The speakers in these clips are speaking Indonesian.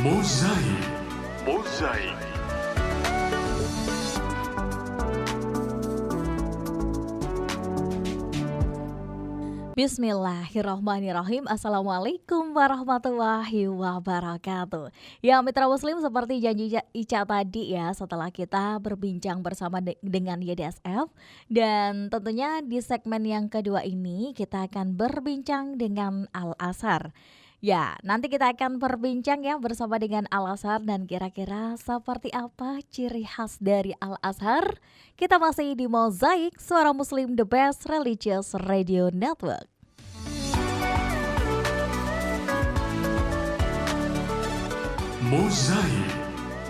Mozaik. Mozaik. Bismillahirrahmanirrahim. Assalamualaikum warahmatullahi wabarakatuh. Ya mitra muslim, seperti janji Ica tadi ya, setelah kita berbincang bersama dengan YDSF, dan tentunya di segmen yang kedua ini kita akan berbincang dengan Al-Azhar. Ya, nanti kita akan berbincang ya bersama dengan Al-Azhar, dan kira-kira seperti apa ciri khas dari Al-Azhar. Kita masih di Mozaik, Suara Muslim, The Best Religious Radio Network. Mozaik.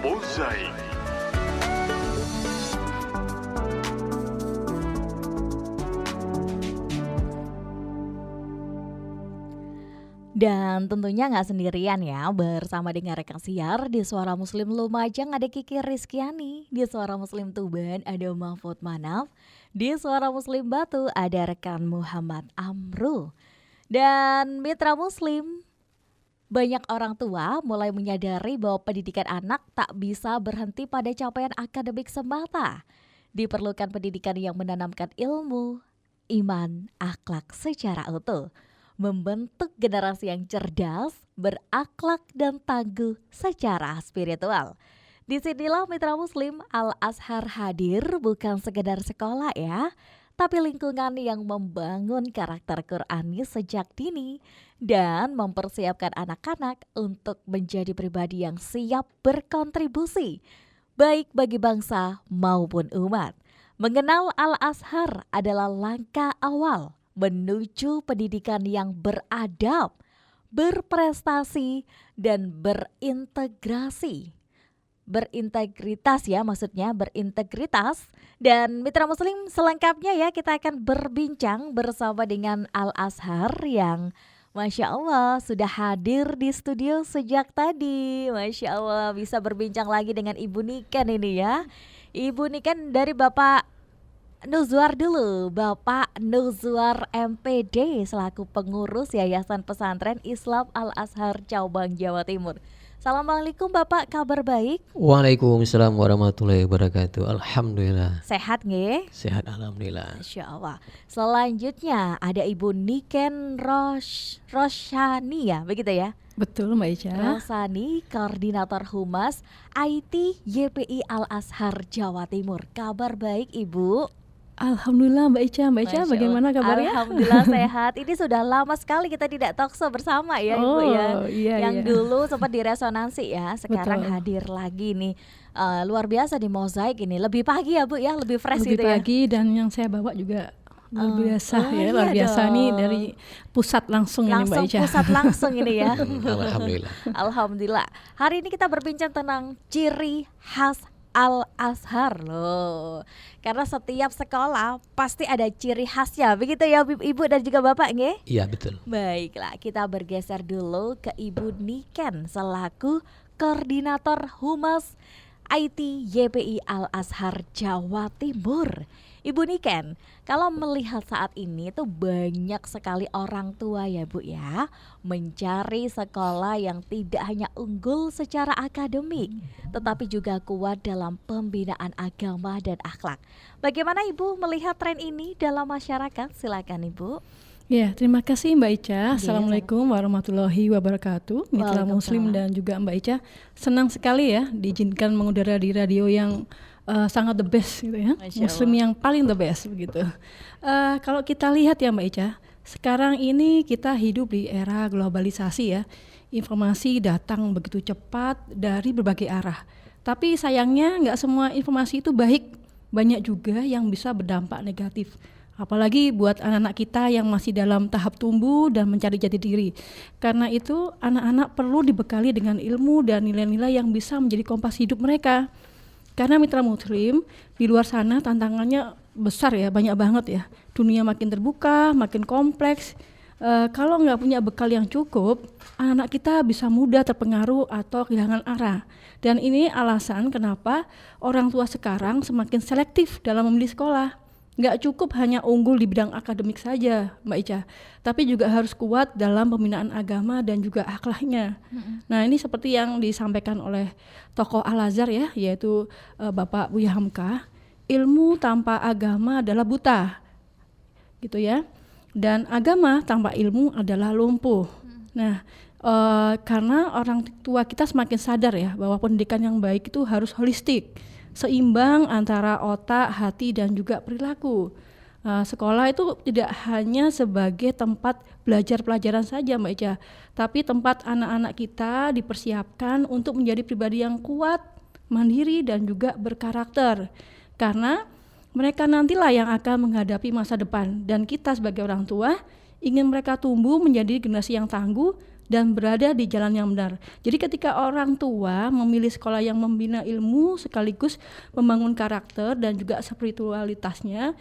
Mozaik. Dan tentunya nggak sendirian ya, bersama dengan rekan siar. Di Suara Muslim Lumajang ada Kiki Rizkyani, di Suara Muslim Tuban ada Mahfud Manaf, di Suara Muslim Batu ada rekan Muhammad Amrul. Dan mitra muslim, banyak orang tua mulai menyadari bahwa pendidikan anak tak bisa berhenti pada capaian akademik semata. Diperlukan pendidikan yang menanamkan ilmu, iman, akhlak secara utuh, membentuk generasi yang cerdas, berakhlak dan tangguh secara spiritual. Disinilah mitra muslim, Al-Azhar hadir bukan sekedar sekolah ya, tapi lingkungan yang membangun karakter Qur'ani sejak dini dan mempersiapkan anak-anak untuk menjadi pribadi yang siap berkontribusi, baik bagi bangsa maupun umat. Mengenal Al-Azhar adalah langkah awal menuju pendidikan yang beradab, berprestasi, dan berintegritas ya, maksudnya berintegritas. Dan mitra muslim, selengkapnya ya kita akan berbincang bersama dengan Al-Azhar yang Masya Allah sudah hadir di studio sejak tadi. Masya Allah, bisa berbincang lagi dengan Ibu Niken ini ya. Ibu Niken dari Bapak Nuzwar dulu, Bapak Nuzwar MPD selaku pengurus Yayasan Pesantren Islam Al-Azhar Cabang Jawa Timur. Assalamualaikum Bapak, kabar baik? Waalaikumsalam warahmatullahi wabarakatuh. Alhamdulillah. Sehat nggih? Sehat alhamdulillah. Masya Allah. Selanjutnya ada Ibu Niken Roshani ya, begitu ya? Betul Mbak Ica. Roshani, Koordinator Humas IT YPI Al-Azhar Jawa Timur. Kabar baik Ibu? Alhamdulillah Mbak Ica. Mbak Ica bagaimana kabarnya? Alhamdulillah sehat. Ini sudah lama sekali kita tidak talkshow bersama ya Ibu ya. Yang dulu sempat di resonansi ya, sekarang betul, hadir lagi nih. Luar biasa di Mozaik ini. Lebih pagi ya Bu ya, lebih fresh lebih gitu ya. Lebih pagi, dan yang saya bawa juga luar biasa ya, luar iya biasa dong. nih dari pusat langsung ini Mbak Ica. Pusat langsung ini ya. Alhamdulillah. Alhamdulillah. Hari ini kita berbincang tentang ciri khas Al-Azhar loh. Karena setiap sekolah pasti ada ciri khasnya. Begitu ya Ibu dan juga Bapak nggih? Iya betul. Baiklah, kita bergeser dulu ke Ibu Niken selaku Koordinator Humas IT YPI Al-Azhar Jawa Timur. Ibu Niken, kalau melihat saat ini tuh banyak sekali orang tua ya Bu ya, mencari sekolah yang tidak hanya unggul secara akademik, tetapi juga kuat dalam pembinaan agama dan akhlak. Bagaimana Ibu melihat tren ini dalam masyarakat? Silakan Ibu. Ya, terima kasih Mbak Ica. Assalamualaikum warahmatullahi wabarakatuh. Mitra muslim dan juga Mbak Ica, senang sekali ya diizinkan mengudara di radio yang sangat the best gitu ya. Muslim yang paling the best begitu. Kalau kita lihat ya Mbak Ica, sekarang ini kita hidup di era globalisasi ya. Informasi datang begitu cepat dari berbagai arah. Tapi sayangnya nggak semua informasi itu baik. Banyak juga yang bisa berdampak negatif. Apalagi buat anak-anak kita yang masih dalam tahap tumbuh dan mencari jati diri. Karena itu anak-anak perlu dibekali dengan ilmu dan nilai-nilai yang bisa menjadi kompas hidup mereka. Karena mitra muslim di luar sana tantangannya besar ya, banyak banget ya. Dunia makin terbuka, makin kompleks. Kalau nggak punya bekal yang cukup, anak-anak kita bisa mudah terpengaruh atau kehilangan arah. Dan ini alasan kenapa orang tua sekarang semakin selektif dalam memilih sekolah. Nggak cukup hanya unggul di bidang akademik saja, Mbak Ica, tapi juga harus kuat dalam pembinaan agama dan juga akhlaknya. Nah, ini seperti yang disampaikan oleh tokoh Al-Azhar ya, yaitu Bapak Buya Hamka, ilmu tanpa agama adalah buta, gitu ya. Dan agama tanpa ilmu adalah lumpuh. Nah, karena orang tua kita semakin sadar ya bahwa pendidikan yang baik itu harus holistik, seimbang antara otak, hati, dan juga perilaku. Sekolah itu tidak hanya sebagai tempat belajar pelajaran saja, Mbak Ica, tapi tempat anak-anak kita dipersiapkan untuk menjadi pribadi yang kuat, mandiri, dan juga berkarakter. Karena mereka nantilah yang akan menghadapi masa depan, dan kita sebagai orang tua ingin mereka tumbuh menjadi generasi yang tangguh dan berada di jalan yang benar. Jadi ketika orang tua memilih sekolah yang membina ilmu sekaligus membangun karakter dan juga spiritualitasnya,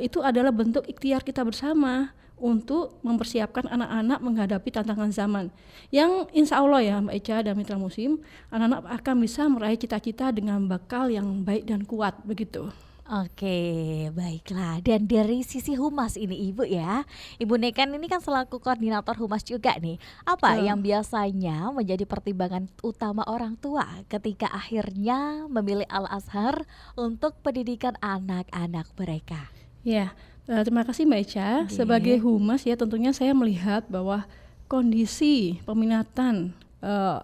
itu adalah bentuk ikhtiar kita bersama untuk mempersiapkan anak-anak menghadapi tantangan zaman. Yang insya Allah ya Mbak Ica dan Mitra Muslim, anak-anak akan bisa meraih cita-cita dengan bekal yang baik dan kuat, begitu. Oke, baiklah. Dan dari sisi humas ini Ibu ya, Ibu Nekan ini kan selaku koordinator humas juga nih. Apa yang biasanya menjadi pertimbangan utama orang tua ketika akhirnya memilih Al-Azhar untuk pendidikan anak-anak mereka? Ya, terima kasih Mbak Ica. Sebagai humas ya tentunya saya melihat bahwa kondisi peminatan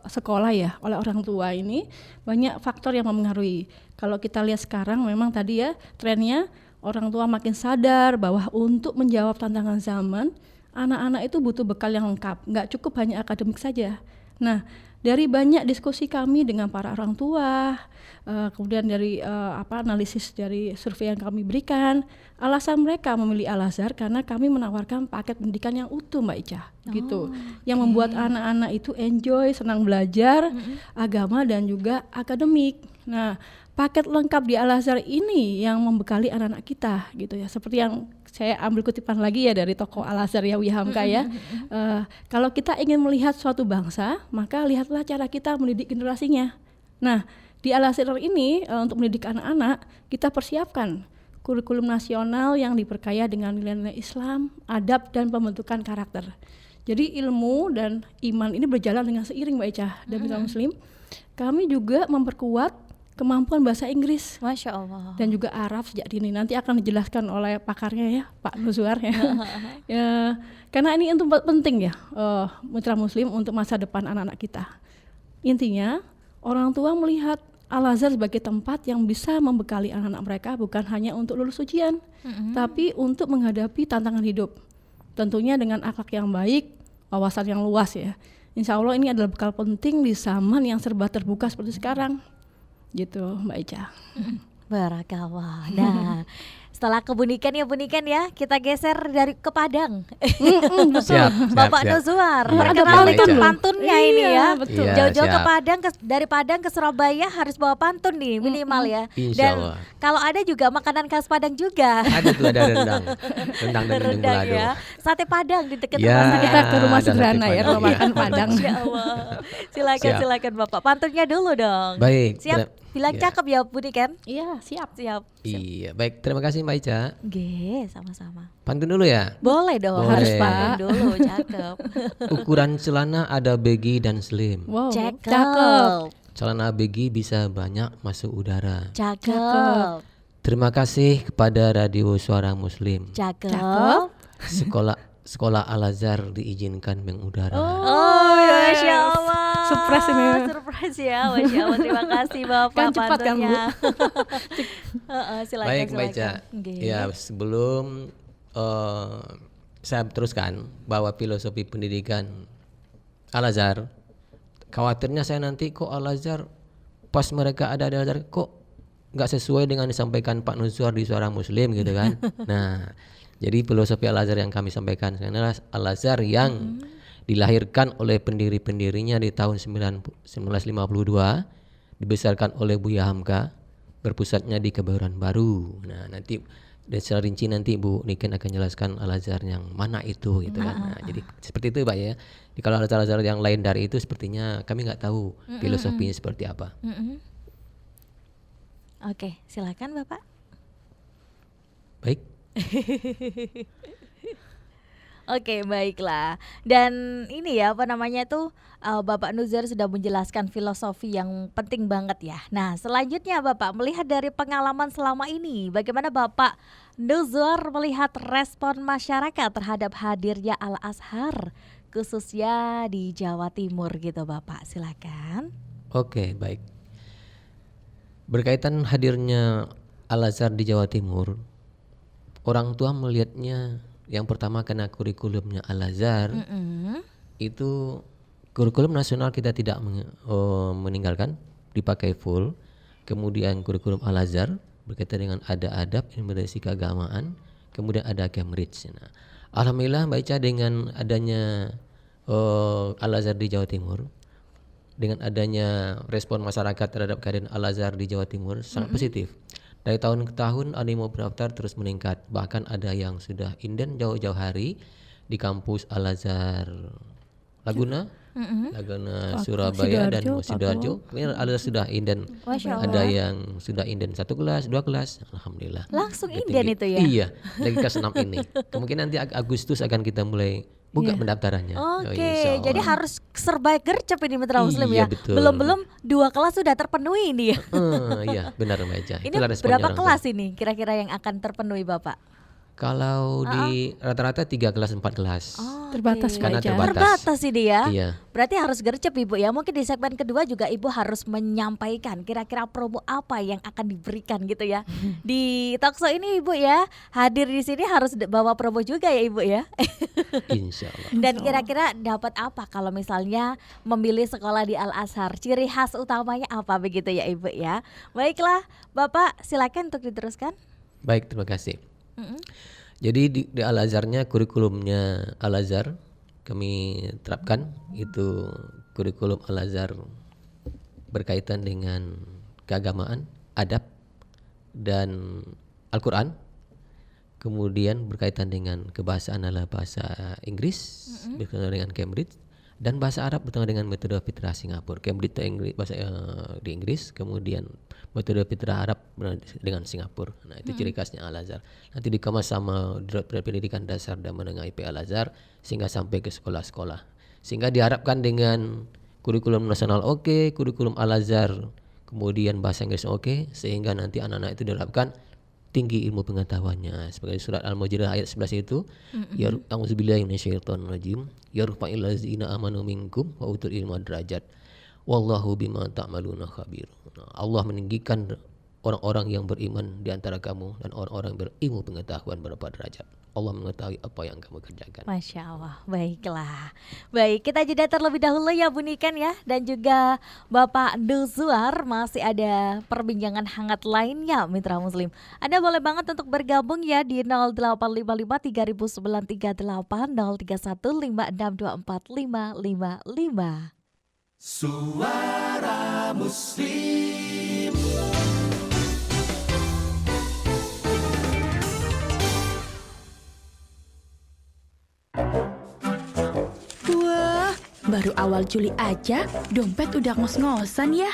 sekolah ya oleh orang tua ini banyak faktor yang mempengaruhi. Kalau kita lihat sekarang memang tadi ya trennya orang tua makin sadar bahwa untuk menjawab tantangan zaman, anak-anak itu butuh bekal yang lengkap, nggak cukup hanya akademik saja. Nah, dari banyak diskusi kami dengan para orang tua, kemudian dari analisis dari survei yang kami berikan, alasan mereka memilih Al-Azhar karena kami menawarkan paket pendidikan yang utuh, Mbak Ica, gitu, yang membuat anak-anak itu enjoy, senang belajar agama dan juga akademik. Nah, paket lengkap di Al-Azhar ini yang membekali anak-anak kita, gitu ya, seperti yang saya ambil kutipan lagi ya dari tokoh Al-Azhar ya Buya Hamka ya. Kalau kita ingin melihat suatu bangsa, maka lihatlah cara kita mendidik generasinya. Nah, di Al-Azhar ini untuk mendidik anak-anak, kita persiapkan kurikulum nasional yang diperkaya dengan nilai-nilai Islam, adab, dan pembentukan karakter. Jadi ilmu dan iman ini berjalan dengan seiring, Mbak Ica dan Mitra Muslim. Kami juga memperkuat kemampuan bahasa Inggris, Masya Allah, dan juga Arab sejak dini. Nanti akan dijelaskan oleh pakarnya ya, Pak Nuzwar ya. Karena ini untuk penting ya, Mitra Muslim, untuk masa depan anak-anak kita. Intinya orang tua melihat Al-Azhar sebagai tempat yang bisa membekali anak-anak mereka bukan hanya untuk lulus ujian, tapi untuk menghadapi tantangan hidup. Tentunya dengan akhlak yang baik, wawasan yang luas ya. Insya Allah ini adalah bekal penting di zaman yang serba terbuka seperti sekarang. Gitu Mbak Ica. Barakallah. Nah, setelah kebunikan ya, kita geser ke Padang. Bapak Nuzwar, terkenal dengan pantunnya ini ya. Betul. Jauh-jauh ke Padang, dari Padang ke Surabaya harus bawa pantun nih minimal ya. Dan kalau ada juga makanan khas Padang juga. Ada tuh, ada rendang dan rendang ya. Sate Padang di dekat ya, rumah kita ke rumah sederhana ya, rumah makan Padang. Silakan Bapak. Pantunnya dulu dong. Baik. Siap. Bilang cakep ya Bu Niken? Iya, siap. Iya, baik. Terima kasih Mbak Ica. Oke, sama-sama. Pantun dulu ya? Boleh dong. Boleh. Harus pantun dulu, cakep. Ukuran celana ada baggy dan slim. Wow, Cakep. Celana baggy bisa banyak masuk udara. Cakep. Terima kasih kepada Radio Suara Muslim. Cakep. Sekolah Al-Azhar diizinkan mengudara. Oh, Masya Allah. Surprise ini. Surprise ya, Masya Allah. Terima kasih Bapak. Kan cepat kan Bu? Silakan. Baik Mbak Ica. Ya, sebelum saya teruskan bahwa filosofi pendidikan Al-Azhar, khawatirnya saya nanti kok Al-Azhar pas mereka ada di Al-Azhar kok nggak sesuai dengan disampaikan Pak Nuzwar di Suara Muslim gitu kan. Nah, jadi filosofi Al-Azhar yang kami sampaikan adalah Al-Azhar yang dilahirkan oleh pendiri-pendirinya di tahun 1952, dibesarkan oleh Buya Hamka, berpusatnya di Kebayoran Baru. Nah, nanti dan secara rinci nanti Bu Niken akan jelaskan Al-Azhar yang mana itu gitu kan. Nah, jadi seperti itu Pak ya. Jadi kalau Al-Azhar yang lain dari itu sepertinya kami nggak tahu filosofinya seperti apa. Oke, silakan Bapak. Baik. Oke, baiklah. Dan ini ya apa namanya tuh Bapak Nuzar sudah menjelaskan filosofi yang penting banget ya. Nah, selanjutnya Bapak melihat dari pengalaman selama ini, bagaimana Bapak Nuzar melihat respon masyarakat terhadap hadirnya Al-Azhar khususnya di Jawa Timur gitu Bapak, silakan. Oke, baik. Berkaitan hadirnya Al-Azhar di Jawa Timur, orang tua melihatnya yang pertama karena kurikulumnya Al-Azhar itu kurikulum nasional kita tidak meninggalkan, dipakai full. Kemudian kurikulum Al-Azhar berkaitan dengan ada adab, ilmu keagamaan, kemudian ada Cambridge. Nah, alhamdulillah Mbak Ica dengan adanya Al-Azhar di Jawa Timur, dengan adanya respon masyarakat terhadap kehadiran Al-Azhar di Jawa Timur sangat positif. Dari tahun ke tahun animo pendaftar terus meningkat. Bahkan ada yang sudah inden jauh-jauh hari di kampus Al-Azhar Laguna, Surabaya dan Sidoarjo. Kemudian ada sudah inden. Ada yang sudah inden 1 kelas, 2 kelas. Alhamdulillah. Langsung Udah inden tinggi. itu ya? Iya, dari kelas 6 ini. Kemungkinan nanti Agustus akan kita mulai buka pendaftarannya. Oke, jadi harus serba gercep ini Mitra Muslim Iya, ya. betul. Belum 2 kelas sudah terpenuhi ini ya. Iya, benar Mbak Ica. Ini Itulah responnya berapa orang kelas tua. ini kira-kira yang akan terpenuhi Bapak? Kalau di rata-rata 3 kelas 4 kelas. Terbatas Karena Mbak Ica. Terbatas ini ya. Iya. Berarti harus gercep Ibu ya. Mungkin di segmen kedua juga Ibu harus menyampaikan kira-kira promo apa yang akan diberikan gitu ya. Di talkshow ini Ibu ya, hadir di sini harus bawa promo juga ya Ibu ya. Insya Allah. Dan kira-kira dapat apa kalau misalnya memilih sekolah di Al-Azhar? Ciri khas utamanya apa begitu ya Ibu ya? Baiklah, Bapak silakan untuk diteruskan. Baik, terima kasih. Jadi di Al-Azharnya kurikulumnya Al-Azhar kami terapkan itu kurikulum Al-Azhar berkaitan dengan keagamaan, adab dan Al-Quran. Kemudian berkaitan dengan kebahasaan adalah bahasa Inggris berkaitan dengan Cambridge, dan bahasa Arab berkaitan dengan metode fitrah Singapura. Cambridge itu bahasa di Inggris, kemudian metode fitrah Arab dengan Singapura. Nah, itu ciri khasnya Al-Azhar. Nanti dikemas sama Direktorat Pendidikan Dasar dan Menengah IP Al-Azhar sehingga sampai ke sekolah-sekolah. Sehingga diharapkan dengan kurikulum nasional oke, kurikulum Al-Azhar, kemudian bahasa Inggris oke, sehingga nanti anak-anak itu diharapkan tinggi ilmu pengetahuannya. Sebagai surat Al-Mujadilah ayat 11 itu, ya a'udzubillahi minasyaitonir rajim, yarfa'il ladzina amanu minkum wa utul ilma derajat. Wallahu bima ta'maluna khabir. Nah, Allah meninggikan orang-orang yang beriman di antara kamu dan orang-orang yang berilmu pengetahuan berapa derajat. Allah mengetahui apa yang kamu kerjakan. Masya Allah, baiklah. Baik, kita jeda terlebih dahulu ya Bu Niken ya. Dan juga Bapak Nuzar, masih ada perbincangan hangat lainnya Mitra Muslim. Anda boleh banget untuk bergabung ya di 0855 300938 031 5624555. Suara Muslim. Wah, baru awal Juli aja dompet udah ngos-ngosan ya.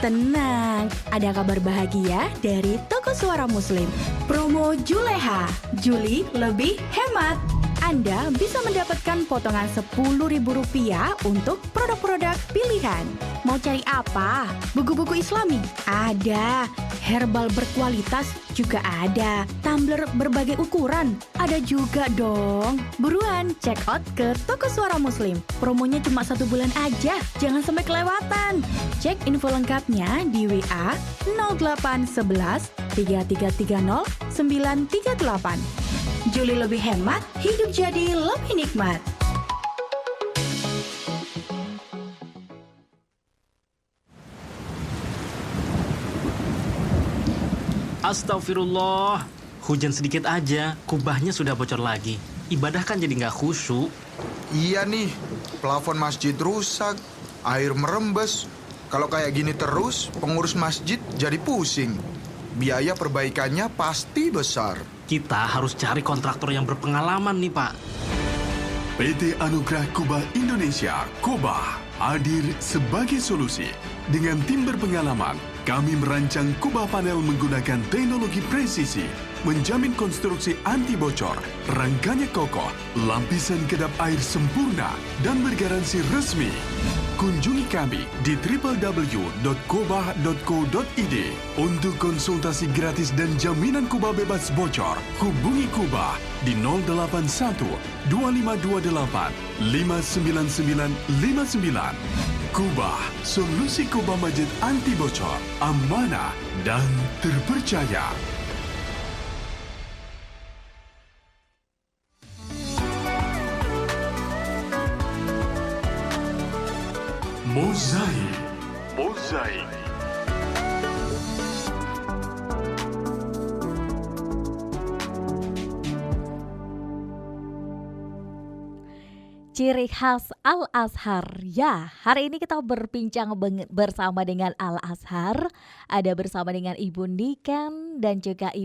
Tenang, ada kabar bahagia dari Toko Suara Muslim. Promo Juleha, Juli lebih hemat. Anda bisa mendapatkan potongan Rp10.000 untuk produk-produk pilihan. Mau cari apa? Buku-buku Islami? Ada. Herbal berkualitas juga ada. Tumbler berbagai ukuran? Ada juga dong. Buruan, check out ke Toko Suara Muslim. Promonya cuma 1 bulan aja. Jangan sampai kelewatan. Cek info lengkapnya di WA 0811 3330 938. Juli lebih hemat, hidup jadi lebih nikmat. Astagfirullah, hujan sedikit aja, kubahnya sudah bocor lagi. Ibadah kan jadi nggak khusyuk. Iya nih, plafon masjid rusak, air merembes. Kalau kayak gini terus, pengurus masjid jadi pusing. Biaya perbaikannya pasti besar. Kita harus cari kontraktor yang berpengalaman nih, Pak. PT Anugerah Kubah Indonesia, Kubah, hadir sebagai solusi. Dengan tim berpengalaman, kami merancang kubah panel menggunakan teknologi presisi menjamin konstruksi anti bocor, rangkanya kokoh, lapisan kedap air sempurna, dan bergaransi resmi. Kunjungi kami di www.kubah.co.id. Untuk konsultasi gratis dan jaminan kubah bebas bocor, hubungi Kubah di 081 2528 59959. Kubah, solusi kubah majid anti bocor, amanah dan terpercaya. Mozaik. Ciri khas Al-Azhar. Ya, hari ini kita berbincang bersama dengan Al-Azhar. Ada bersama dengan Ibu Niken dan juga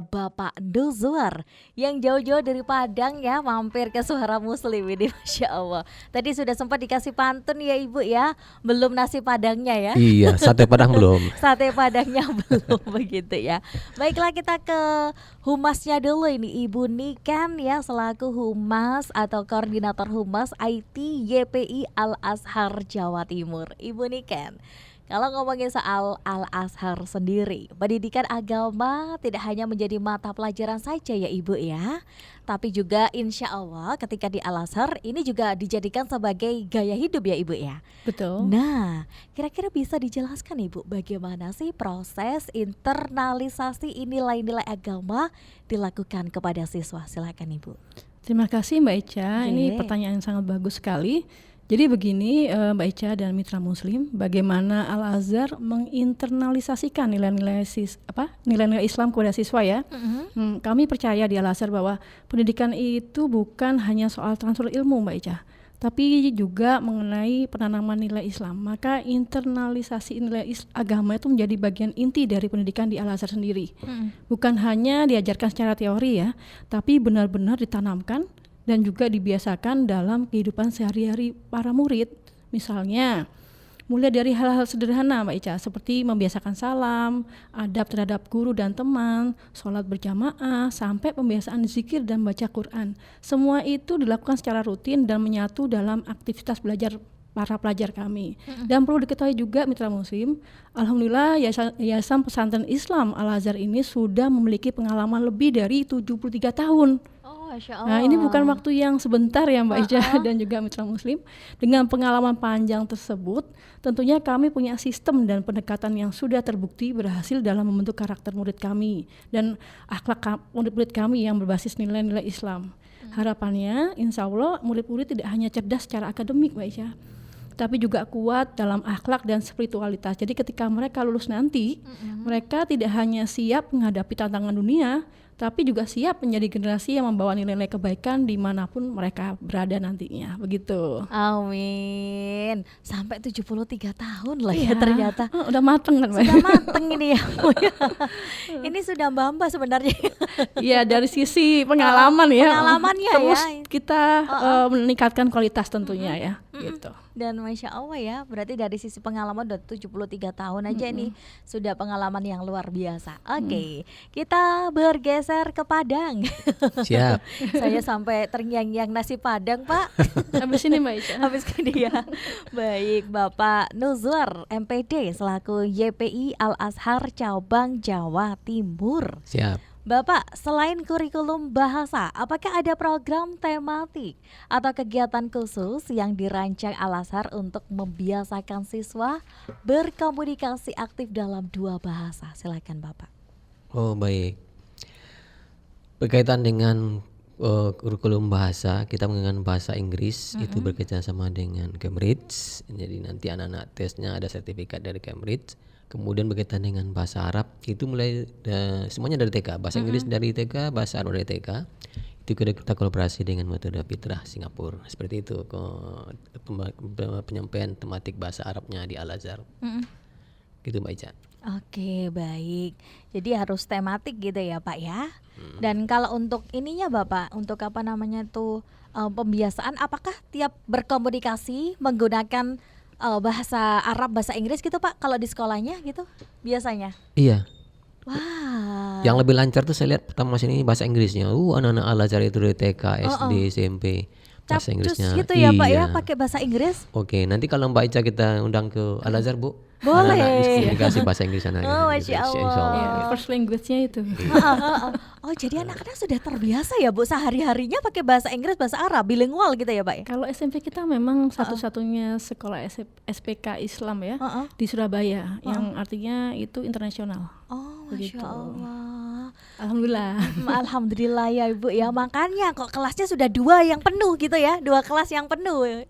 Bapak Nuzwar yang jauh-jauh dari Padang ya, mampir ke Suara Muslim ini, Masya Allah. Tadi sudah sempat dikasih pantun ya Ibu ya, belum nasi padangnya ya. Iya, sate padang belum. Sate padangnya belum begitu ya. Baiklah, kita ke humasnya dulu ini, Ibu Niken ya, selaku humas atau koordinator humas IT YPI Al-Azhar Jawa Timur. Ibu Niken, kalau ngomongin soal Al-Azhar sendiri, pendidikan agama tidak hanya menjadi mata pelajaran saja ya Ibu ya, tapi juga insya Allah ketika di Al-Azhar ini juga dijadikan sebagai gaya hidup ya Ibu ya. Betul. Nah, kira-kira bisa dijelaskan Ibu bagaimana sih proses internalisasi nilai-nilai agama dilakukan kepada siswa? Silakan Ibu. Terima kasih Mbak Ica, Oke. ini pertanyaan yang sangat bagus sekali. Jadi begini Mbak Ica dan mitra muslim, bagaimana Al-Azhar menginternalisasikan nilai-nilai Islam kepada siswa ya. Kami percaya di Al-Azhar bahwa pendidikan itu bukan hanya soal transfer ilmu Mbak Ica, tapi juga mengenai penanaman nilai Islam. Maka internalisasi nilai agama itu menjadi bagian inti dari pendidikan di Al-Azhar sendiri. Bukan hanya diajarkan secara teori ya, tapi benar-benar ditanamkan dan juga dibiasakan dalam kehidupan sehari-hari para murid. Misalnya, mulai dari hal-hal sederhana Mbak Ica, seperti membiasakan salam, adab terhadap guru dan teman, sholat berjamaah, sampai pembiasaan zikir dan baca Quran. Semua itu dilakukan secara rutin dan menyatu dalam aktivitas belajar para pelajar kami. Dan perlu diketahui juga mitra muslim, alhamdulillah Yayasan Pesantren Islam Al-Azhar ini sudah memiliki pengalaman lebih dari 73 tahun. Masya Allah. Nah, ini bukan waktu yang sebentar ya Mbak Ica dan juga mitra muslim. Dengan pengalaman panjang tersebut, tentunya kami punya sistem dan pendekatan yang sudah terbukti berhasil dalam membentuk karakter murid kami dan akhlak murid-murid kami yang berbasis nilai-nilai Islam. Harapannya, insya Allah murid-murid tidak hanya cerdas secara akademik Mbak Ica, tapi juga kuat dalam akhlak dan spiritualitas. Jadi ketika mereka lulus nanti, mereka tidak hanya siap menghadapi tantangan dunia, tapi juga siap menjadi generasi yang membawa nilai-nilai kebaikan dimanapun mereka berada nantinya, begitu. Amin. Sampai 73 tahun lah ya ternyata. Udah mateng kan Mbak? Sudah mateng ini ya. Ini sudah mbak sebenarnya. Iya, dari sisi pengalaman ya. Pengalamannya terus ya. kita meningkatkan kualitas tentunya ya, gitu. Dan Masya Allah ya, berarti dari sisi pengalaman udah 73 tahun aja nih sudah pengalaman yang luar biasa. Oke, kita bergeser ke Padang. Siap. Saya sampai terngiang-ngiang nasi Padang Pak. Habis ini Mbak Ica. Habis ini ya. Baik, Bapak Nuzwar MPD selaku YPI Al-Azhar Cabang Jawa Timur. Siap. Bapak, selain kurikulum bahasa, apakah ada program tematik atau kegiatan khusus yang dirancang Al-Azhar untuk membiasakan siswa berkomunikasi aktif dalam dua bahasa? Silakan Bapak. Oh baik. Berkaitan dengan kurikulum bahasa, kita menggunakan bahasa Inggris, itu bekerja sama dengan Cambridge. Jadi nanti anak-anak tesnya ada sertifikat dari Cambridge. Kemudian berkaitan dengan bahasa Arab, itu mulai semuanya dari TK. Bahasa Inggris dari TK, bahasa Arab dari TK. Itu kita kolaborasi dengan metode Fitrah Singapura. Seperti itu penyampaian tematik bahasa Arabnya di Al-Azhar. Gitu Mbak Ica. Oke, baik. Jadi harus tematik gitu ya Pak ya. Dan kalau untuk ininya Bapak, untuk apa namanya tuh pembiasaan, apakah tiap berkomunikasi menggunakan bahasa Arab, bahasa Inggris gitu Pak, kalau di sekolahnya gitu biasanya? Iya. Wah. Yang lebih lancar tuh saya lihat pertama sini bahasa Inggrisnya. Anak-anak Al-Azhar itu dari TK, SD, SMP. Bahasa Capcus Inggrisnya. gitu ya Pak ya, Iya. pakai bahasa Inggris. Oke, nanti kalau Mbak Ica kita undang ke Al-Azhar, Bu. Boleh. Anak-anak dikasih bahasa Inggris sana. Oh, Masya Allah. Ya, first language-nya itu. Oh, jadi anak-anak sudah terbiasa ya Bu, sehari-harinya pakai bahasa Inggris, bahasa Arab, bilingual gitu ya Pak ya? Kalau SMP kita memang satu-satunya sekolah SPK Islam ya di Surabaya, yang artinya itu internasional. Oh, Begitu. Masya Allah. Alhamdulillah. Alhamdulillah ya Ibu ya, makanya kok kelasnya sudah 2 yang penuh gitu ya, 2 kelas yang penuh.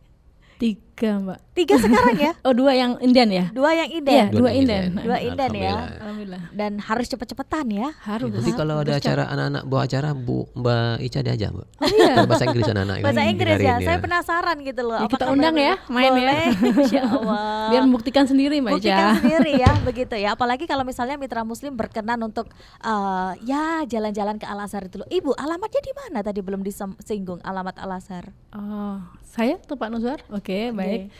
3 Mbak. 3 sekarang ya? Oh 2 yang inden ya? 2 yang Iya, inden. 2 inden. 2 inden ya. Alhamdulillah. Dan harus cepet-cepetan ya. Harus. Nanti kalau ada acara anak-anak bawa acara, Mbak Ica diajak, Mbak. Oh iya. Kalau bahasa Inggris anak-anak. Bahasa ini Inggris ya, dengerin saya penasaran gitu loh. Ya, kita apakah undang ya, benar-benar main ya. boleh? Masya Allah. Biar membuktikan sendiri Mbak Ica. Buktikan sendiri ya, begitu ya. Apalagi kalau misalnya mitra muslim berkenan untuk ya jalan-jalan ke Al-Azhar itu loh. Ibu, alamatnya di mana tadi belum disinggung alamat Al-Azhar? Oh, saya tuh Pak Nuzwar. Oke, baik.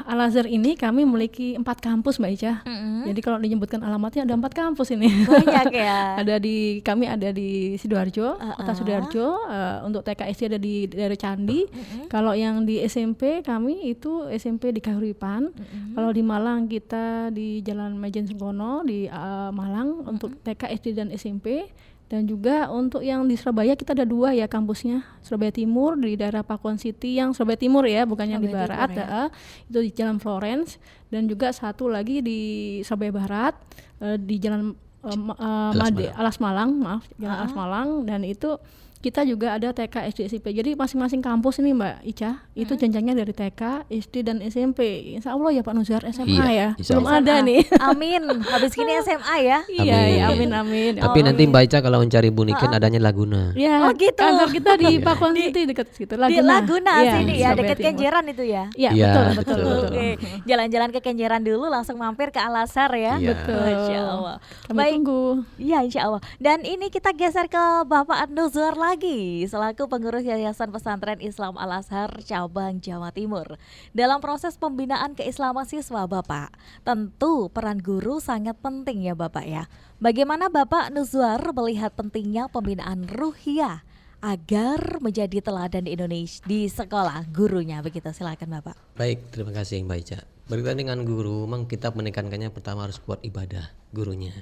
Al-Azhar ini kami memiliki 4 kampus Mbak Ica. Jadi kalau dinyebutkan alamatnya ada 4 kampus ini. Banyak ya. Kami ada di Sidoarjo, Kota Sidoarjo. Untuk TK SD ada di daerah Candi. Kalau yang di SMP kami itu SMP di Kahuripan. Kalau di Malang kita di Jalan Majen Sungkono di Malang untuk TK SD dan SMP. Dan juga untuk yang di Surabaya kita ada 2 ya kampusnya, Surabaya Timur di daerah Pakuan City, yang Surabaya Timur ya, bukan yang di Surabaya barat Timur ya. itu di Jalan Florence, dan juga satu lagi di Surabaya Barat di Jalan Alas Malang, Jalan Alas Malang, dan itu kita juga ada TK, SD, SMP. Jadi masing-masing kampus ini Mbak Ica itu jenjangnya dari TK, SD dan SMP. Insya Allah ya Pak Nuzar SMA Iya, ya. insya Belum Allah. ada nih. Amin. Habis gini SMA ya. Iya, ya, amin. Tapi nanti Mbak Ica kalau mencari Buniken adanya Laguna. Ya, Oh, gitu. kantor kita di Pakuan City dekat situ. Di Laguna Iya, sini ya, Surabaya dekat Timur. Kenjeran itu ya. Iya, Iya, betul. betul. Oke, jalan-jalan ke Kenjeran dulu, langsung mampir ke Al-Azhar ya. Iya. Betul. Masya Allah. Kami Baik. tunggu. Iya, insya Allah. Dan ini kita geser ke Bapak Nuzwar lagi, selaku pengurus Yayasan Pesantren Islam Al-Azhar Cabang Jawa Timur. Dalam proses pembinaan keislaman siswa Bapak, tentu peran guru sangat penting ya Bapak ya. Bagaimana Bapak Nuzwar melihat pentingnya pembinaan ruhiyah agar menjadi teladan di Indonesia di sekolah gurunya, begitu? Silakan Bapak. Baik, terima kasih Mbak Ica. Berkaitan dengan guru, memang kita menekankannya pertama harus kuat ibadah gurunya.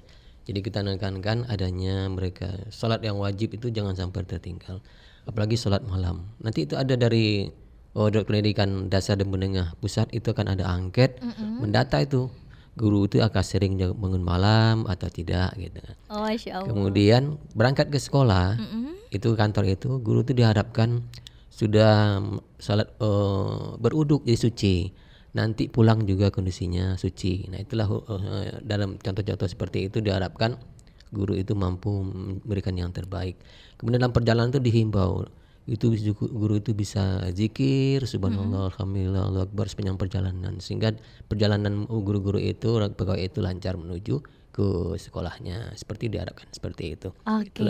Jadi kita menekankan adanya mereka sholat yang wajib itu jangan sampai tertinggal. Apalagi sholat malam. Nanti itu ada dari pendidikan dasar dan menengah pusat itu akan ada angket mendata itu guru itu akan sering bangun malam atau tidak gitu. Oh, Masya Allah. Kemudian berangkat ke sekolah itu kantor itu guru itu diharapkan sudah salat beruduk jadi suci. Nanti pulang juga kondisinya suci. Nah itulah dalam contoh-contoh seperti itu diharapkan guru itu mampu memberikan yang terbaik. Kemudian dalam perjalanan itu dihimbau itu guru itu bisa zikir subhanallah alhamdulillah Allahu akbar sepanjang perjalanan, sehingga perjalanan guru-guru itu pegawai itu lancar menuju ke sekolahnya, seperti diharapkan seperti itu. Oke,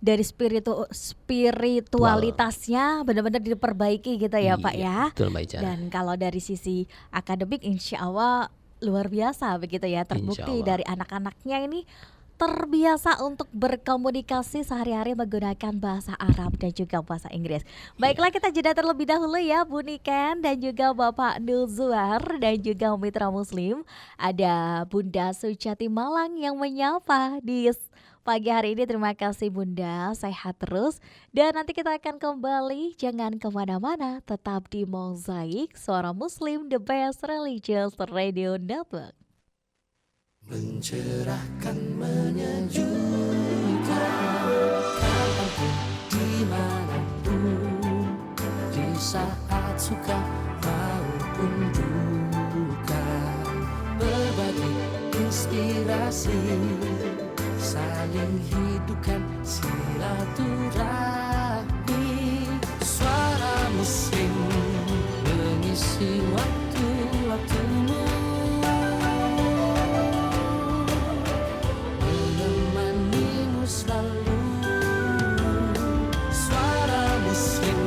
dari spiritualitasnya benar-benar diperbaiki gitu ya Pak ya. Betul Mbak Ica. Dan kalau dari sisi akademik insya Allah luar biasa begitu ya, terbukti Insya Allah. dari anak-anaknya ini terbiasa untuk berkomunikasi sehari-hari menggunakan bahasa Arab dan juga bahasa Inggris. Baiklah, kita jeda terlebih dahulu ya Bu Niken dan juga Bapak Nuzwar dan juga Mitra Muslim. Ada Bunda Suciati Malang yang menyapa di pagi hari ini. Terima kasih Bunda, sehat terus. Dan nanti kita akan kembali, jangan kemana-mana, tetap di Mozaik Suara Muslim, the best religious radio network. Mencerahkan, menyejukkan, kapanpun, dimanapun, di saat suka maupun duka, berbagi inspirasi, saling hidupkan silaturahmi. Suara Muslim mengisi waktu-waktumu, menemanimu selalu. Suara Muslim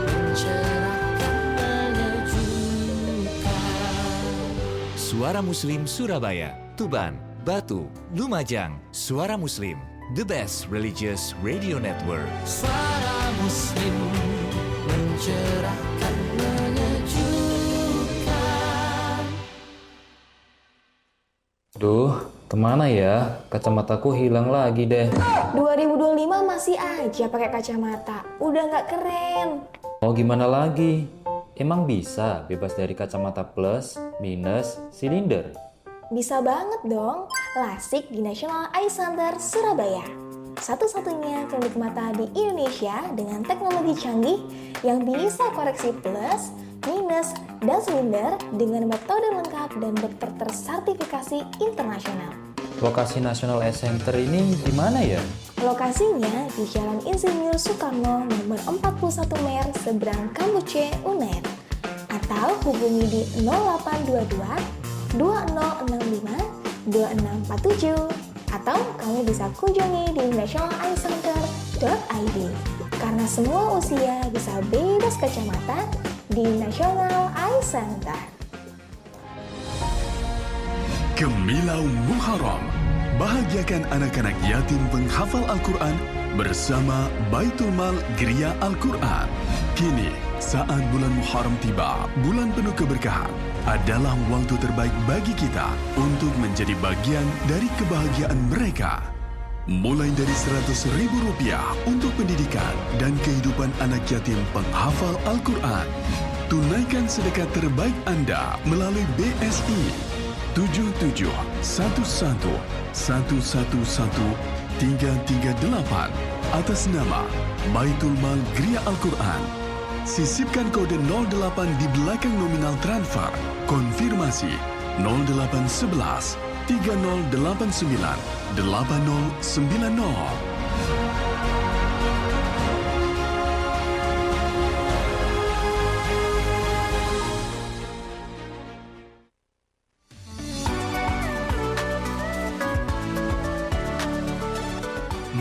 mencerahkan, menyejukkan. Suara Muslim Surabaya, Tuban Batu, Lumajang, Suara Muslim, the best religious radio network. Suara Muslim mencerahkan, menyejukkan. Duh, kemana ya? Kacamataku hilang lagi deh. 2025 masih aja pakai kacamata. Udah nggak keren. Mau gimana lagi? Emang bisa bebas dari kacamata plus, minus, silinder? Bisa banget dong. LASIK di National Eye Center Surabaya. Satu-satunya klinik mata di Indonesia dengan teknologi canggih yang bisa koreksi plus, minus, dan silinder dengan metode lengkap dan dokter tersertifikasi internasional. Lokasi National Eye Center ini di mana ya? Lokasinya di Jalan Insinyur Soekarno nomor 41 Mer seberang Kampus C UNER. Atau hubungi di 0822 2065 2647. Atau kamu bisa kunjungi di nationaleyecenter.id. Karena semua usia bisa bebas kacamata di National Eye Center. Gemilau Muharram, bahagiakan anak-anak yatim penghafal Al-Quran bersama Baitul Mal Geria Al-Quran. Kini, saat bulan Muharram tiba, bulan penuh keberkahan, adalah waktu terbaik bagi kita untuk menjadi bagian dari kebahagiaan mereka. Mulai dari Rp100.000 untuk pendidikan dan kehidupan anak yatim penghafal Al-Quran. Tunaikan sedekah terbaik Anda melalui BSI 7711111338 atas nama Baitul Mal Geria Al-Quran. Sisipkan kode 08 di belakang nominal transfer. Konfirmasi 0811 3089 8090.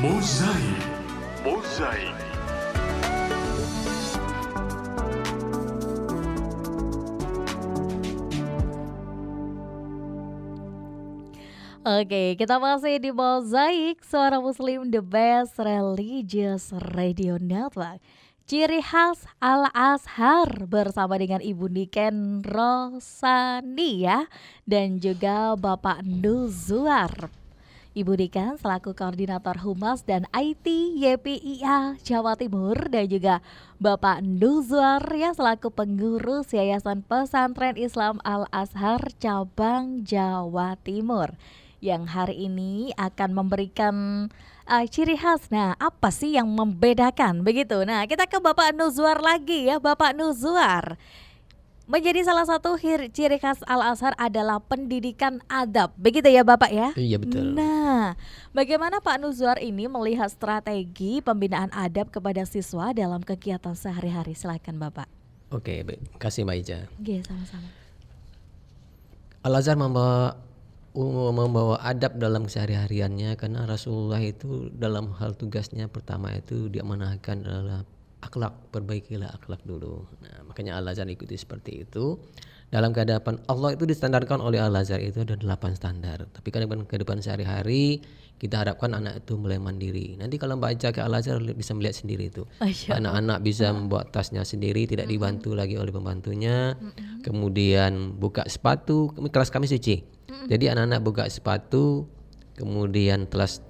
Mozaik. Oke, kita masih di Mozaik, Suara Muslim, the best religious radio network. Ciri khas Al-Azhar bersama dengan Ibu Niken Rosani ya, dan juga Bapak Nuzuar. Ibu Niken selaku Koordinator Humas dan IT YPIA Jawa Timur, dan juga Bapak Nuzuar ya selaku Pengurus Yayasan Pesantren Islam Al-Azhar Cabang Jawa Timur, yang hari ini akan memberikan ciri khas. Nah, apa sih yang membedakan begitu? Nah, kita ke Bapak Nuzuar lagi ya. Bapak Nuzuar, menjadi salah satu ciri khas Al-Azhar adalah pendidikan adab, begitu ya Bapak ya? Iya betul. Nah, bagaimana Pak Nuzuar ini melihat strategi pembinaan adab kepada siswa dalam kegiatan sehari-hari? Silakan Bapak. Oke, baik. Kasih Mbak Ica. Oke, sama-sama. Al-Azhar membawa adab dalam sehari-hariannya, karena Rasulullah itu dalam hal tugasnya pertama itu diamanahkan adalah akhlak, perbaikilah akhlak dulu. Nah, makanya Al-Azhar ikuti seperti itu. Dalam kehadapan Allah itu distandarkan oleh Al-Azhar itu ada 8 standar. Tapi kan kehidupan sehari-hari kita harapkan anak itu mulai mandiri. Nanti kalau Mbak Ica ke Al-Azhar bisa melihat sendiri itu. Anak-anak bisa membuat tasnya sendiri, tidak dibantu lagi oleh pembantunya. Kemudian buka sepatu, kelas kami suci. Jadi anak-anak buka sepatu, kemudian telas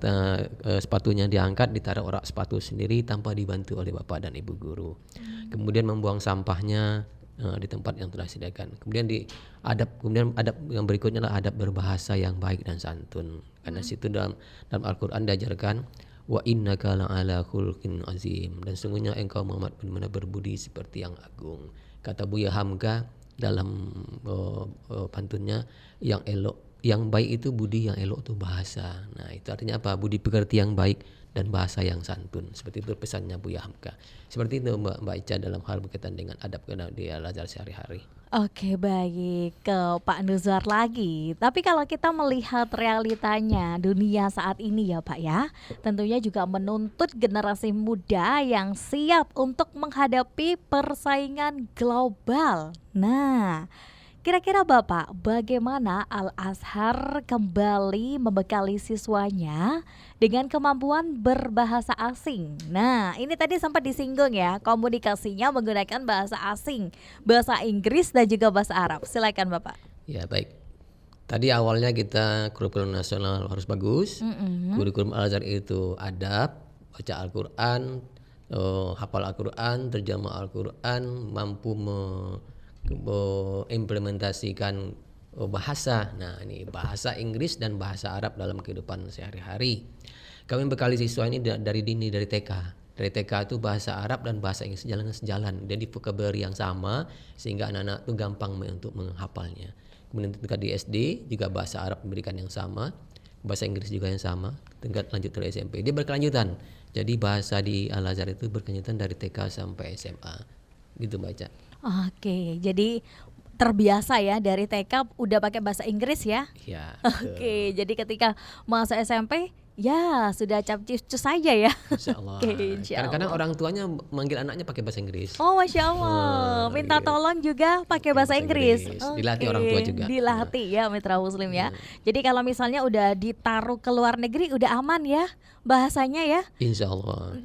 sepatunya diangkat, ditaruh rak sepatu sendiri tanpa dibantu oleh bapak dan ibu guru. Kemudian membuang sampahnya di tempat yang telah disediakan. Kemudian adab yang berikutnya adalah adab berbahasa yang baik dan santun. Karena situ dalam Al-Qur'an diajarkan wa innaka la'ala khulqin azim, dan sungguhnya engkau Muhammad benar-benar berbudi seperti yang agung. Kata Buya Hamka dalam pantunnya, yang elok, yang baik itu budi, yang elok itu bahasa. Nah, itu artinya apa? Budi pekerti yang baik dan bahasa yang santun. Seperti itu pesannya Buya Hamka. Seperti itu Mbak Ica dalam hal berkaitan dengan adab di Al-Azhar sehari-hari. Oke, baik, ke Pak Nuzuar lagi. Tapi kalau kita melihat realitanya dunia saat ini ya Pak ya, tentunya juga menuntut generasi muda yang siap untuk menghadapi persaingan global. Nah, Kira-kira Bapak, bagaimana Al-Azhar kembali membekali siswanya dengan kemampuan berbahasa asing? Nah, ini tadi sempat disinggung ya, komunikasinya menggunakan bahasa asing, bahasa Inggris dan juga bahasa Arab. Silakan Bapak. Ya baik. Tadi awalnya kita kurikulum nasional harus bagus. Kurikulum Al-Azhar itu adab, baca Al-Quran, hafal Al-Quran, terjemah Al-Quran, mampu mengimplementasikan bahasa. Nah, ini bahasa Inggris dan bahasa Arab dalam kehidupan sehari-hari. Kami bekali siswa ini dari dini, dari TK. Dari TK itu bahasa Arab dan bahasa Inggris sejalan. Jadi vocabulary yang sama sehingga anak-anak itu gampang untuk menghafalnya. Kemudian tingkat di SD juga bahasa Arab diberikan yang sama, bahasa Inggris juga yang sama. Tingkat lanjut dari SMP dia berkelanjutan. Jadi bahasa di Al-Azhar itu berkelanjutan dari TK sampai SMA. Gitu baca. Oke, jadi terbiasa ya dari TK udah pakai bahasa Inggris ya. Ya. Oke, jadi ketika masuk SMP ya sudah capcus saja ya. Insya Allah. Oke, insya Allah. Kadang-kadang orang tuanya manggil anaknya pakai bahasa Inggris. Oh, Masya Allah. Minta tolong juga pakai bahasa Inggris. Dilatih orang tua juga. Dilatih ya Mitra Muslim ya. Jadi kalau misalnya udah ditaruh ke luar negeri udah aman ya bahasanya ya. Insya Allah.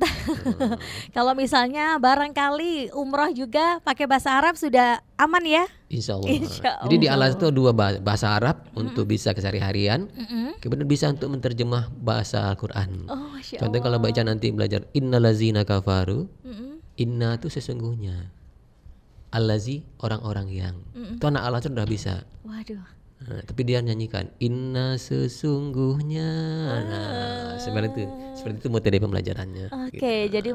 Kalau misalnya barangkali umroh juga pakai bahasa Arab sudah aman ya. Insya Allah. Insya Allah. Jadi di Al-Azhar itu dua bahasa Arab untuk bisa kesehari-harian. Kemudian bisa untuk menerjemah bahasa Al-Quran. Oh, Masya Contohnya kalau baca nanti belajar innalazina kafaru. Inna itu sesungguhnya. Allazi orang-orang yang. Itu anak Al-Azhar udah bisa. Waduh. Nah, tapi dia nyanyikan inna sesungguhnya. Nah, seperti itu materi pembelajarannya. Oke, gitu. jadi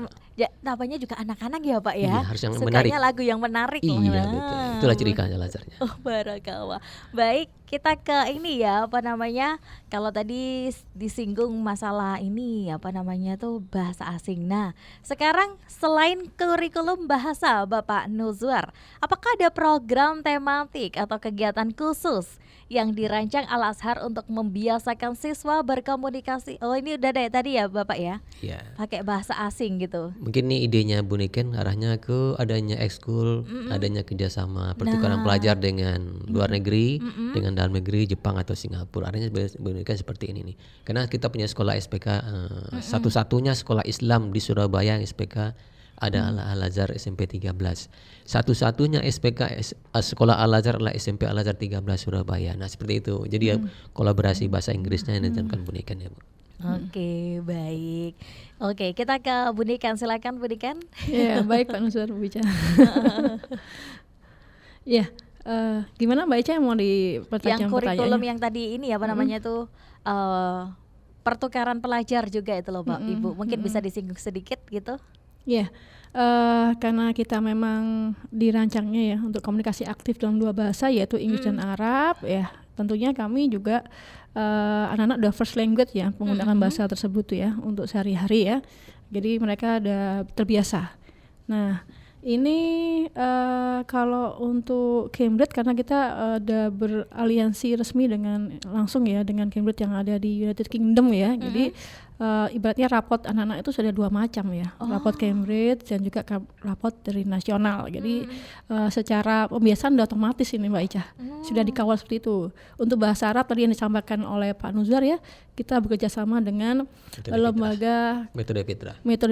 namanya juga anak-anak ya Pak ya. Iya, harus yang sukanya menarik. lagu yang menarik. Iya, betul. Itulah ciri khas Al-Azharnya. Oh, barakallah. Baik, kita ke ini ya, apa namanya? Kalau tadi disinggung masalah ini, apa namanya tuh bahasa asing. Nah, sekarang selain kurikulum bahasa Bapak Nuzwar, apakah ada program tematik atau kegiatan khusus yang dirancang Al-Azhar untuk membiasakan siswa berkomunikasi? Oh, ini udah dari tadi ya Bapak ya? Iya. Pakai bahasa asing gitu. Mungkin nih idenya Bu Niken arahnya ke adanya ekskul, adanya kerjasama pertukaran pelajar dengan luar negeri, dengan dalam negeri, Jepang atau Singapura. Arahnya Bu Niken seperti ini nih. Karena kita punya sekolah SPK, satu-satunya sekolah Islam di Surabaya yang SPK ada Al-Azhar SMP 13. Satu-satunya SPK sekolah Al-Azhar adalah SMP Al-Azhar 13 Surabaya. Nah, seperti itu. Jadi ya kolaborasi bahasa Inggrisnya yang dilakukan Bu Niken ya, Bu. Oke, baik. Oke, kita ke Bu Niken. Silakan Bu Niken. Ya, baik Pak Nuzwar berbicara. Ya, gimana Mbak Ica yang mau dipertanyakan? Yang kurikulum yang tadi ini apa namanya tuh pertukaran pelajar juga itu loh Pak Ibu. Mungkin bisa disinggung sedikit gitu. Ya, karena kita memang dirancangnya ya untuk komunikasi aktif dalam dua bahasa yaitu Inggris dan Arab ya. Tentunya kami juga anak-anak udah first language ya menggunakan bahasa tersebut tuh ya untuk sehari-hari ya. Jadi mereka udah terbiasa. Nah, ini kalau untuk Cambridge karena kita ada beraliansi resmi dengan langsung ya dengan Cambridge yang ada di United Kingdom ya. Jadi ibaratnya rapot anak-anak itu sudah dua macam ya, rapot Cambridge dan juga rapot dari nasional. Jadi secara pembiasaan udah otomatis ini Mbak Ica, sudah dikawal seperti itu. Untuk bahasa Arab tadi yang disampaikan oleh Pak Nuzwar ya, kita bekerja sama dengan lembaga Metode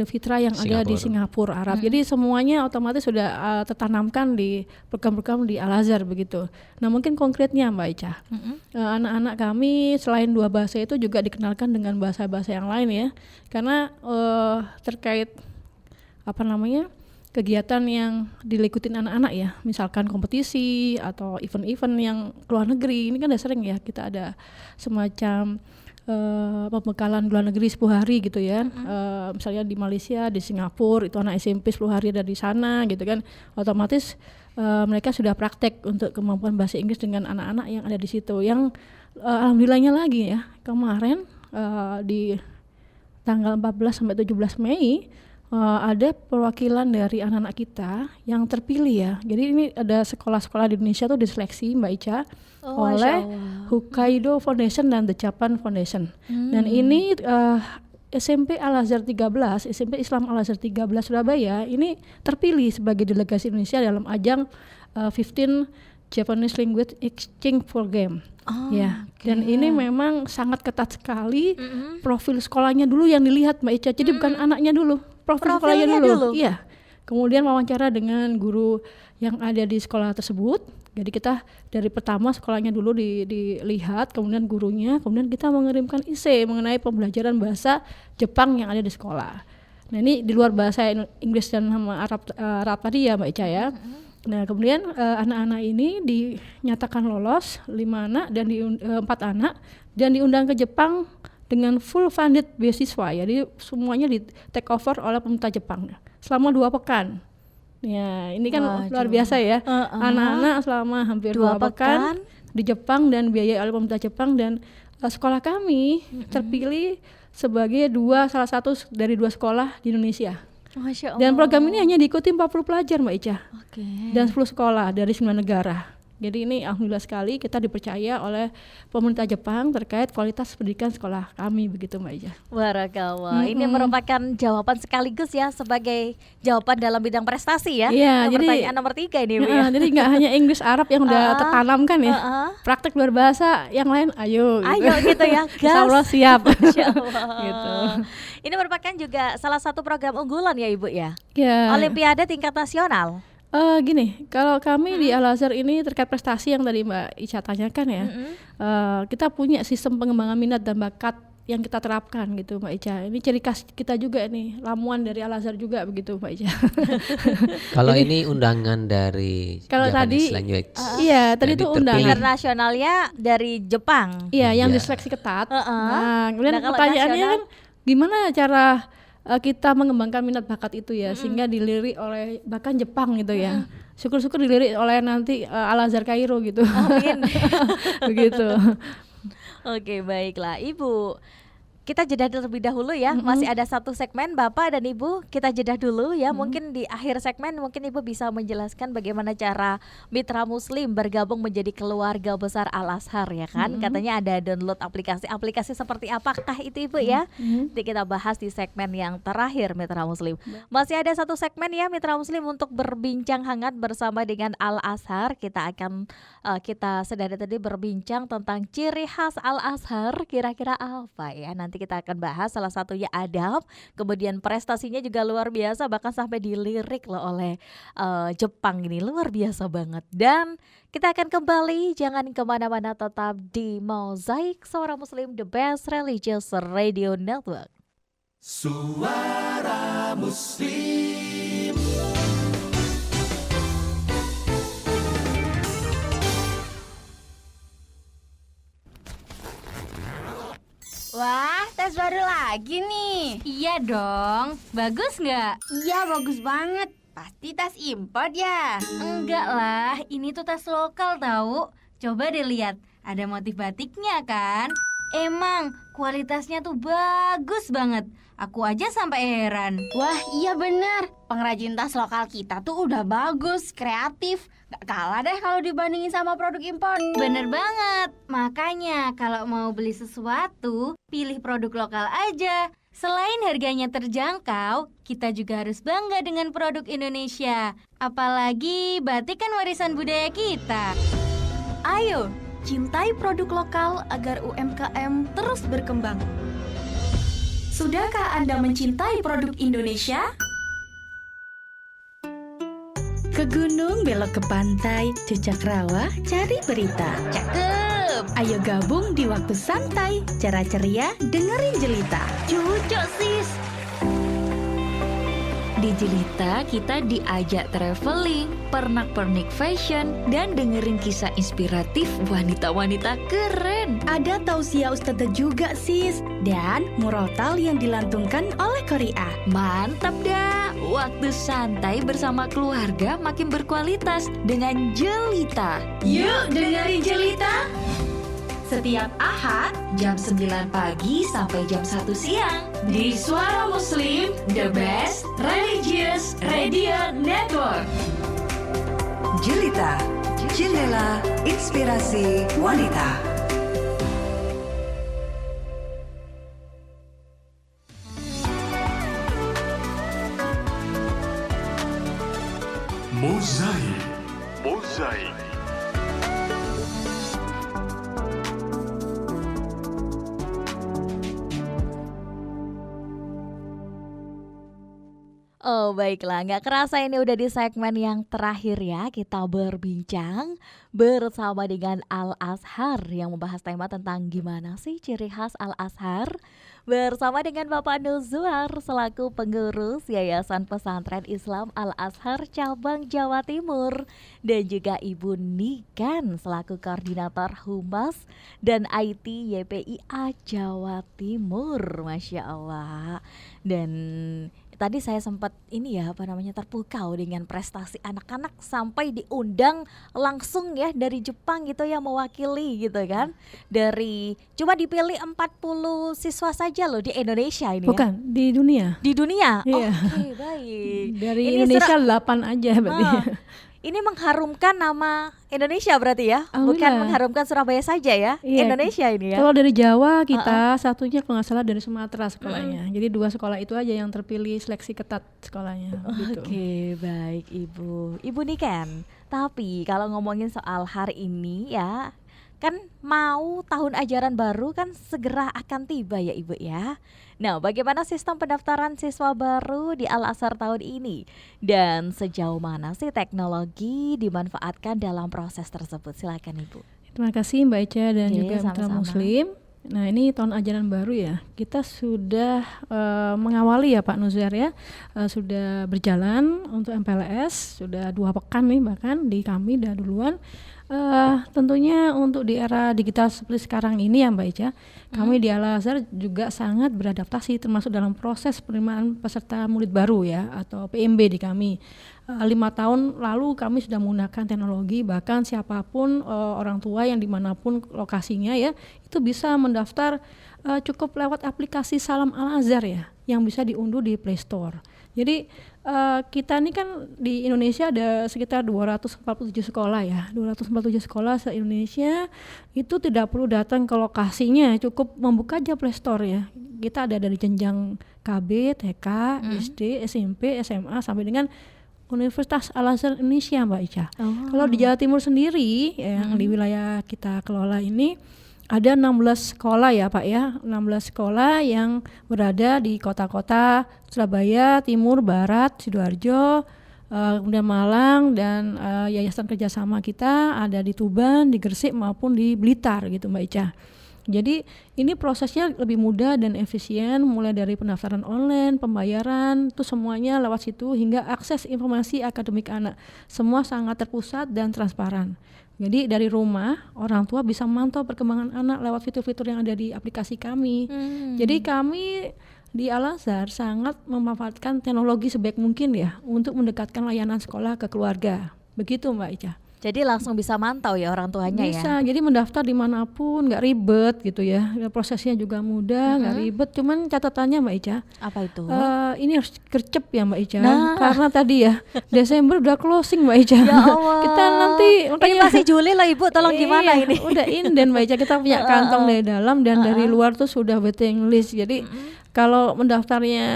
Fitra yang ada di Singapura Arab. Jadi semuanya otomatis sudah tertanamkan di program-program di Al-Azhar begitu. Nah mungkin konkretnya Mbak Ica, anak-anak kami selain dua bahasa itu juga dikenalkan dengan bahasa-bahasa yang lain ya, karena terkait apa namanya kegiatan yang dilikutin anak-anak ya, misalkan kompetisi atau event-event yang keluar negeri ini kan udah sering ya kita ada semacam pembekalan luar negeri 10 hari gitu ya, misalnya di Malaysia, di Singapura itu anak SMP 10 hari ada di sana gitu kan, otomatis mereka sudah praktek untuk kemampuan bahasa Inggris dengan anak-anak yang ada di situ. Yang alhamdulillahnya lagi ya kemarin di tanggal 14 sampai 17 Mei ada perwakilan dari anak-anak kita yang terpilih ya. Jadi ini ada sekolah-sekolah di Indonesia tuh diseleksi Mbak Ica oleh Hokkaido Foundation dan The Japan Foundation. Dan ini SMP Al-Azhar 13, SMP Islam Al-Azhar 13 Surabaya ini terpilih sebagai delegasi Indonesia dalam ajang 15 Japanese Language Exchange Program. Oh, Ya, dan ini memang sangat ketat sekali. Profil sekolahnya dulu yang dilihat Mbak Ica. Jadi bukan anaknya dulu, profil sekolahnya Profilnya dulu. dulu. Iya. Kemudian wawancara dengan guru yang ada di sekolah tersebut. Jadi kita dari pertama sekolahnya dulu dilihat, kemudian gurunya, kemudian kita mengirimkan essay mengenai pembelajaran bahasa Jepang yang ada di sekolah. Nah ini di luar bahasa Inggris dan sama Arab tadi ya Mbak Ica ya. Nah kemudian anak-anak ini dinyatakan lolos 5 anak dan 4 anak dan diundang ke Jepang dengan full funded beasiswa. Jadi semuanya di take over oleh pemerintah Jepang selama 2 pekan. Ya ini kan luar biasa ya. Anak-anak selama hampir 2 pekan di Jepang dan biaya oleh pemerintah Jepang, dan sekolah kami terpilih sebagai salah satu dari 2 sekolah di Indonesia. Masya Allah. Dan program ini hanya diikuti 40 pelajar Mbak Ica. Oke. Dan 10 sekolah dari 9 negara. Jadi ini alhamdulillah sekali kita dipercaya oleh pemerintah Jepang terkait kualitas pendidikan sekolah kami, begitu Mbak Ica. Barakallah. Ini merupakan jawaban sekaligus ya sebagai jawaban dalam bidang prestasi ya. Iya, jadi pertanyaan nomor 3 ini Bu ya. jadi nggak hanya Inggris Arab yang udah tertanamkan ya. Praktek luar bahasa yang lain ayo gitu. Ayo gitu ya. Insya Allah siap. Masya Allah. Gitu. Ini merupakan juga salah satu program unggulan ya Ibu ya. Ya. Olimpiade tingkat nasional. Gini, kalau kami di Al-Azhar ini terkait prestasi yang tadi Mbak Ica tanyakan ya, kita punya sistem pengembangan minat dan bakat yang kita terapkan gitu Mbak Ica. Ini ciri khas kita juga nih, ramuan dari Al-Azhar juga begitu Mbak Ica. Kalau ini undangan dari kalau Japanese tadi, Language. iya tadi Jadi itu undangan. Internasionalnya dari Jepang. Iya, yang Iya. diseleksi ketat. Nah, kemudian Nah, kalau pertanyaannya nasional? kan gimana cara kita mengembangkan minat bakat itu ya, sehingga dilirik oleh bahkan Jepang gitu ya. Syukur-syukur dilirik oleh nanti Al-Azhar Kairo gitu. Amin. Begitu. Oke, baiklah Ibu. Kita jeda terlebih dahulu ya. Masih ada satu segmen Bapak dan Ibu. Kita jeda dulu ya. Mungkin di akhir segmen mungkin Ibu bisa menjelaskan bagaimana cara mitra muslim bergabung menjadi keluarga besar Al-Azhar ya kan. Katanya ada download aplikasi seperti apakah itu Ibu ya. Nanti kita bahas di segmen yang terakhir mitra muslim. Masih ada satu segmen ya mitra muslim untuk berbincang hangat bersama dengan Al-Azhar. Kita akan kita sedari tadi berbincang tentang ciri khas Al-Azhar, kira-kira apa ya. Nanti kita akan bahas, salah satunya adab, kemudian prestasinya juga luar biasa, bahkan sampai dilirik loh oleh Jepang, ini luar biasa banget. Dan kita akan kembali, jangan kemana-mana, tetap di Mozaik Suara Muslim, the best religious radio network. Suara Muslim. Wah, tes baru lagi nih. Iya dong, bagus nggak? Iya, bagus banget. Pasti tas impor ya? Enggak lah, ini tuh tas lokal tahu. Coba deh lihat, ada motif batiknya kan? Emang kualitasnya tuh bagus banget. Aku aja sampai heran. Wah, iya bener. Pengrajin tas lokal kita tuh udah bagus, kreatif. Gak kalah deh kalau dibandingin sama produk impor. Bener banget. Makanya kalau mau beli sesuatu, pilih produk lokal aja. Selain harganya terjangkau, kita juga harus bangga dengan produk Indonesia. Apalagi batik kan warisan budaya kita. Ayo, cintai produk lokal agar UMKM terus berkembang. Sudahkah Anda mencintai produk Indonesia? Ke gunung, belok ke pantai, jejak rawa, cari berita. Cakep. Ayo gabung di waktu santai, cara ceria, dengerin Jelita. Cucok sis. Di Jelita kita diajak traveling, pernak-pernik fashion, dan dengerin kisah inspiratif wanita-wanita keren. Ada tausiah ustadzah juga sis, dan murotal yang dilantungkan oleh Korea. Mantap dah, waktu santai bersama keluarga makin berkualitas dengan Jelita. Yuk dengerin Jelita. Setiap Ahad jam 9 pagi sampai jam 1 siang Di Suara Muslim, the best religious radio network. Jelita, jendela inspirasi wanita. Mozaik. Oh baiklah, nggak kerasa ini udah di segmen yang terakhir ya. Kita berbincang bersama dengan Al-Azhar yang membahas tema tentang gimana sih ciri khas Al-Azhar. Bersama dengan Bapak Nuzwar selaku pengurus Yayasan Pesantren Islam Al-Azhar Cabang Jawa Timur. Dan juga Ibu Niken selaku koordinator Humas dan IT YPIA Jawa Timur. Masya Allah. Dan tadi saya sempat terpukau dengan prestasi anak-anak sampai diundang langsung ya dari Jepang gitu ya, mewakili gitu kan. Cuma dipilih 40 siswa saja loh di Indonesia ini. Bukan, ya. di dunia. Di dunia. Iya. Oke, baik. Dari ini Indonesia 8 aja berarti. Ini mengharumkan nama Indonesia berarti ya, bukan mengharumkan Surabaya saja ya, iya. Indonesia ini ya. Kalau dari Jawa kita satunya kalau nggak salah dari Sumatera sekolahnya. Jadi 2 sekolah itu aja yang terpilih seleksi ketat sekolahnya. Gitu. Oke, baik Ibu Niken. Tapi kalau ngomongin soal hari ini ya, kan mau tahun ajaran baru kan segera akan tiba ya Ibu ya. Nah, bagaimana sistem pendaftaran siswa baru di Al-Azhar tahun ini? Dan sejauh mana sih teknologi dimanfaatkan dalam proses tersebut? Silakan Ibu. Terima kasih Mbak Ica dan juga Mitra sama-sama. Muslim. Nah, ini tahun ajaran baru ya. Kita sudah mengawali ya Pak Nuzar ya. Sudah berjalan untuk MPLS, sudah 2 pekan nih bahkan di kami dah duluan. Tentunya untuk di era digital seperti sekarang ini ya Mbak Ica, kami di Al-Azhar juga sangat beradaptasi termasuk dalam proses penerimaan peserta murid baru ya atau PMB di kami. 5 tahun lalu kami sudah menggunakan teknologi, bahkan siapapun orang tua yang dimanapun lokasinya ya itu bisa mendaftar cukup lewat aplikasi Salam Al-Azhar ya yang bisa diunduh di Play Store. Jadi kita ini kan di Indonesia ada sekitar 247 sekolah ya, 247 sekolah se-Indonesia itu tidak perlu datang ke lokasinya, cukup membuka aja Play Store ya. Kita ada dari jenjang KB, TK, SD, SMP, SMA sampai dengan Universitas Al-Azhar Indonesia Mbak Ica. Kalau di Jawa Timur sendiri yang di wilayah kita kelola ini ada 16 sekolah ya Pak ya, 16 sekolah yang berada di kota-kota Surabaya, Timur, Barat, Sidoarjo, kemudian Malang dan yayasan kerjasama kita ada di Tuban, di Gresik maupun di Blitar gitu Mbak Ica. Jadi ini prosesnya lebih mudah dan efisien, mulai dari pendaftaran online, pembayaran, itu semuanya lewat situ hingga akses informasi akademik anak. Semua sangat terpusat dan transparan. Jadi dari rumah orang tua bisa memantau perkembangan anak lewat fitur-fitur yang ada di aplikasi kami. Jadi kami di Al-Azhar sangat memanfaatkan teknologi sebaik mungkin ya untuk mendekatkan layanan sekolah ke keluarga. Begitu Mbak Ica. Jadi langsung bisa mantau ya orang tuanya ya? Bisa, jadi mendaftar dimanapun, nggak ribet gitu ya. Prosesnya juga mudah, nggak ribet. Cuman catatannya Mbak Ica. Apa itu? Ini harus gercep ya Mbak Ica. Karena tadi ya Desember udah closing Mbak Ica. Ya Allah. Kita nanti ini masih Juli loh Ibu, tolong gimana ini? Udah inden Mbak Ica, kita punya kantong dari dalam dan dari luar tuh sudah waiting list. Jadi kalau mendaftarnya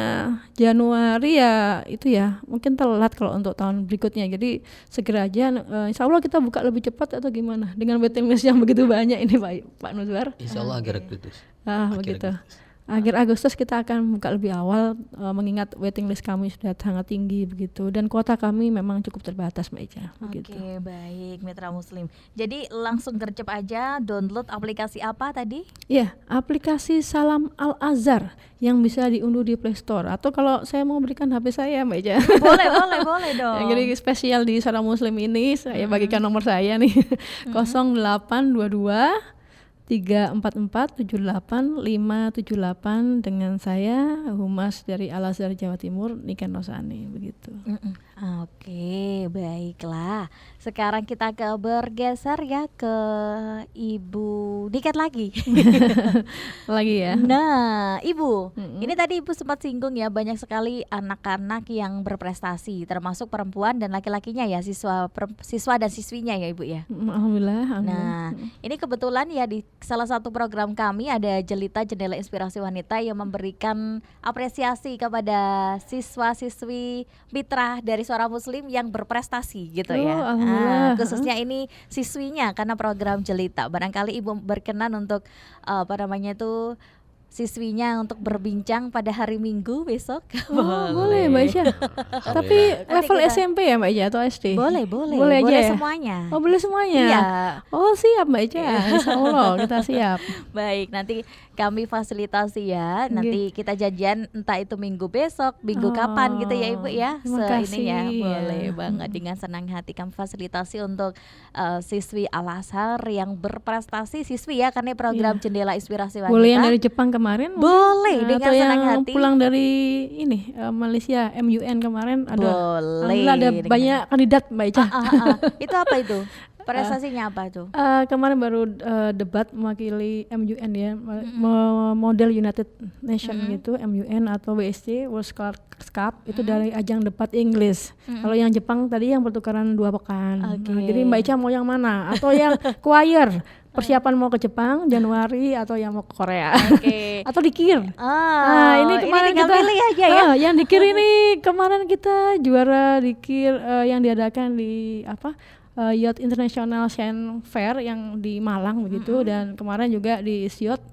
Januari ya itu ya mungkin telat kalau untuk tahun berikutnya. Jadi segera aja, insya Allah kita buka lebih cepat atau gimana dengan waiting list yang begitu banyak ini Pak Nuzwar. Insya Allah akhir Agustus. Begitu. Akhir Agustus kita akan buka lebih awal mengingat waiting list kami sudah sangat tinggi begitu dan kuota kami memang cukup terbatas Mbak Ica. Oke, baik Mitra Muslim. Jadi langsung gercep aja download aplikasi apa tadi? Iya, aplikasi Salam Al-Azhar yang bisa diunduh di Play Store atau kalau saya mau berikan HP saya Mbak Ica. Boleh dong. Jadi spesial di Suara Muslim ini saya bagikan nomor saya nih 0822 344 78 578 dengan saya Humas dari Al-Azhar Jawa Timur Niken Rosani begitu. Oke, baiklah. Sekarang kita bergeser ya ke Ibu Niken lagi. Lagi ya. Nah, Ibu, ini tadi Ibu sempat singgung ya banyak sekali anak-anak yang berprestasi, termasuk perempuan dan laki-lakinya ya, siswa dan siswinya ya Ibu ya. Alhamdulillah. Nah, ini kebetulan ya di salah satu program kami ada Jelita Jendela Inspirasi Wanita yang memberikan apresiasi kepada siswa-siswi mitra dari Suara Muslim yang berprestasi gitu ya. Khususnya ini siswinya karena program Jelita. Barangkali Ibu berkenan untuk siswinya untuk berbincang pada hari Minggu besok? Boleh Mbak Ica. Tapi level SMP ya Mbak Ica atau SD? Boleh Boleh aja ya? Semuanya. Oh boleh semuanya? Iya. Oh siap Mbak Ica, insya Allah kita siap. Baik, nanti kami fasilitasi ya. Nanti kita janjian entah itu minggu besok, minggu kapan gitu ya Ibu ya. Terima kasih. Ini ya, boleh banget dengan senang hati kami fasilitasi untuk siswi Al-Azhar yang berprestasi, siswi ya, karena program Jendela Inspirasi Wanita. Boleh yang dari Jepang kemarin? Boleh, dengan atau senang yang hati. pulang dari ini Malaysia MUN kemarin ada. Boleh. Alhamdulillah ada banyak kandidat Mbak Ica. Itu apa itu? Prestasinya apa tuh? Kemarin baru debat mewakili MUN ya, model United Nation gitu, MUN atau WSC World Scholars Cup itu dari ajang debat Inggris. Kalau yang Jepang tadi yang pertukaran 2 pekan. Nah, jadi Mbak Ica mau yang mana? Atau yang choir? Persiapan mau ke Jepang Januari atau yang mau ke Korea? Atau di KIR? Ini kemarin kita pilih aja ya. Yang di KIR ini kemarin kita juara di KIR yang diadakan di Youth International Science Fair yang di Malang begitu, dan kemarin juga di SIOT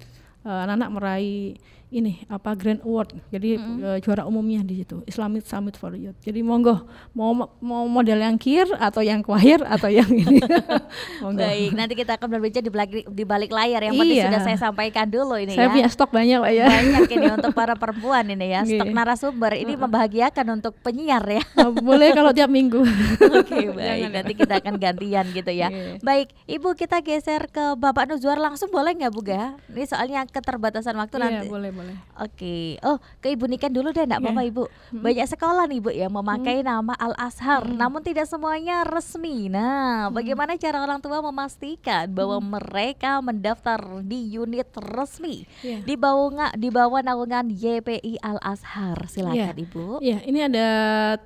anak-anak meraih ini Grand Award, jadi juara umumnya di situ, Islamic Summit for Youth. Jadi monggo mau model yang KIR atau yang choir atau yang ini. Baik, nanti kita akan berbicara di balik layar. Yang penting sudah saya sampaikan dulu ini saya punya stok banyak Pak ya. Banyak ini untuk para perempuan ini ya, stok narasumber. Ini membahagiakan untuk penyiar ya. Boleh kalau tiap minggu. Oke, baik. Nanti kita akan gantian gitu ya. Baik, Ibu, kita geser ke Bapak Nuzwar langsung, boleh nggak Bu Ga? Ini soalnya keterbatasan waktu nanti. Boleh. Oke. Oh, ke Ibu Niken dulu deh, enggak apa-apa Ibu. Banyak sekolah nih Bu ya memakai nama Al-Azhar, namun tidak semuanya resmi. Nah, bagaimana cara orang tua memastikan bahwa mereka mendaftar di unit resmi di bawah naungan YPI Al-Azhar? Silakan Ibu. Iya, ini ada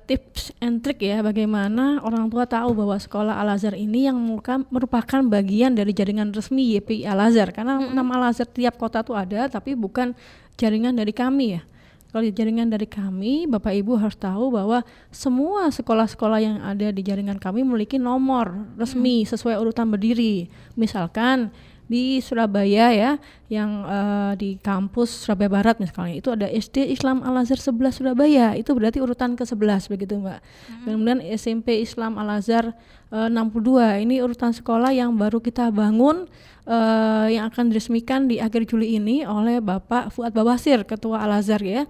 tips and trick ya bagaimana orang tua tahu bahwa sekolah Al-Azhar ini yang merupakan bagian dari jaringan resmi YPI Al-Azhar, karena nama Al-Azhar tiap kota tuh ada, tapi bukan jaringan dari kami ya. Kalau jaringan dari kami, Bapak Ibu harus tahu bahwa semua sekolah-sekolah yang ada di jaringan kami memiliki nomor resmi sesuai urutan berdiri. Misalkan di Surabaya ya, yang di kampus Surabaya Barat misalnya, itu ada SD Islam Al-Azhar 11 Surabaya, itu berarti urutan ke-11 begitu Mbak. Kemudian SMP Islam Al-Azhar 62, ini urutan sekolah yang baru kita bangun, yang akan diresmikan di akhir Juli ini oleh Bapak Fuad Bawasir, Ketua Al-Azhar ya.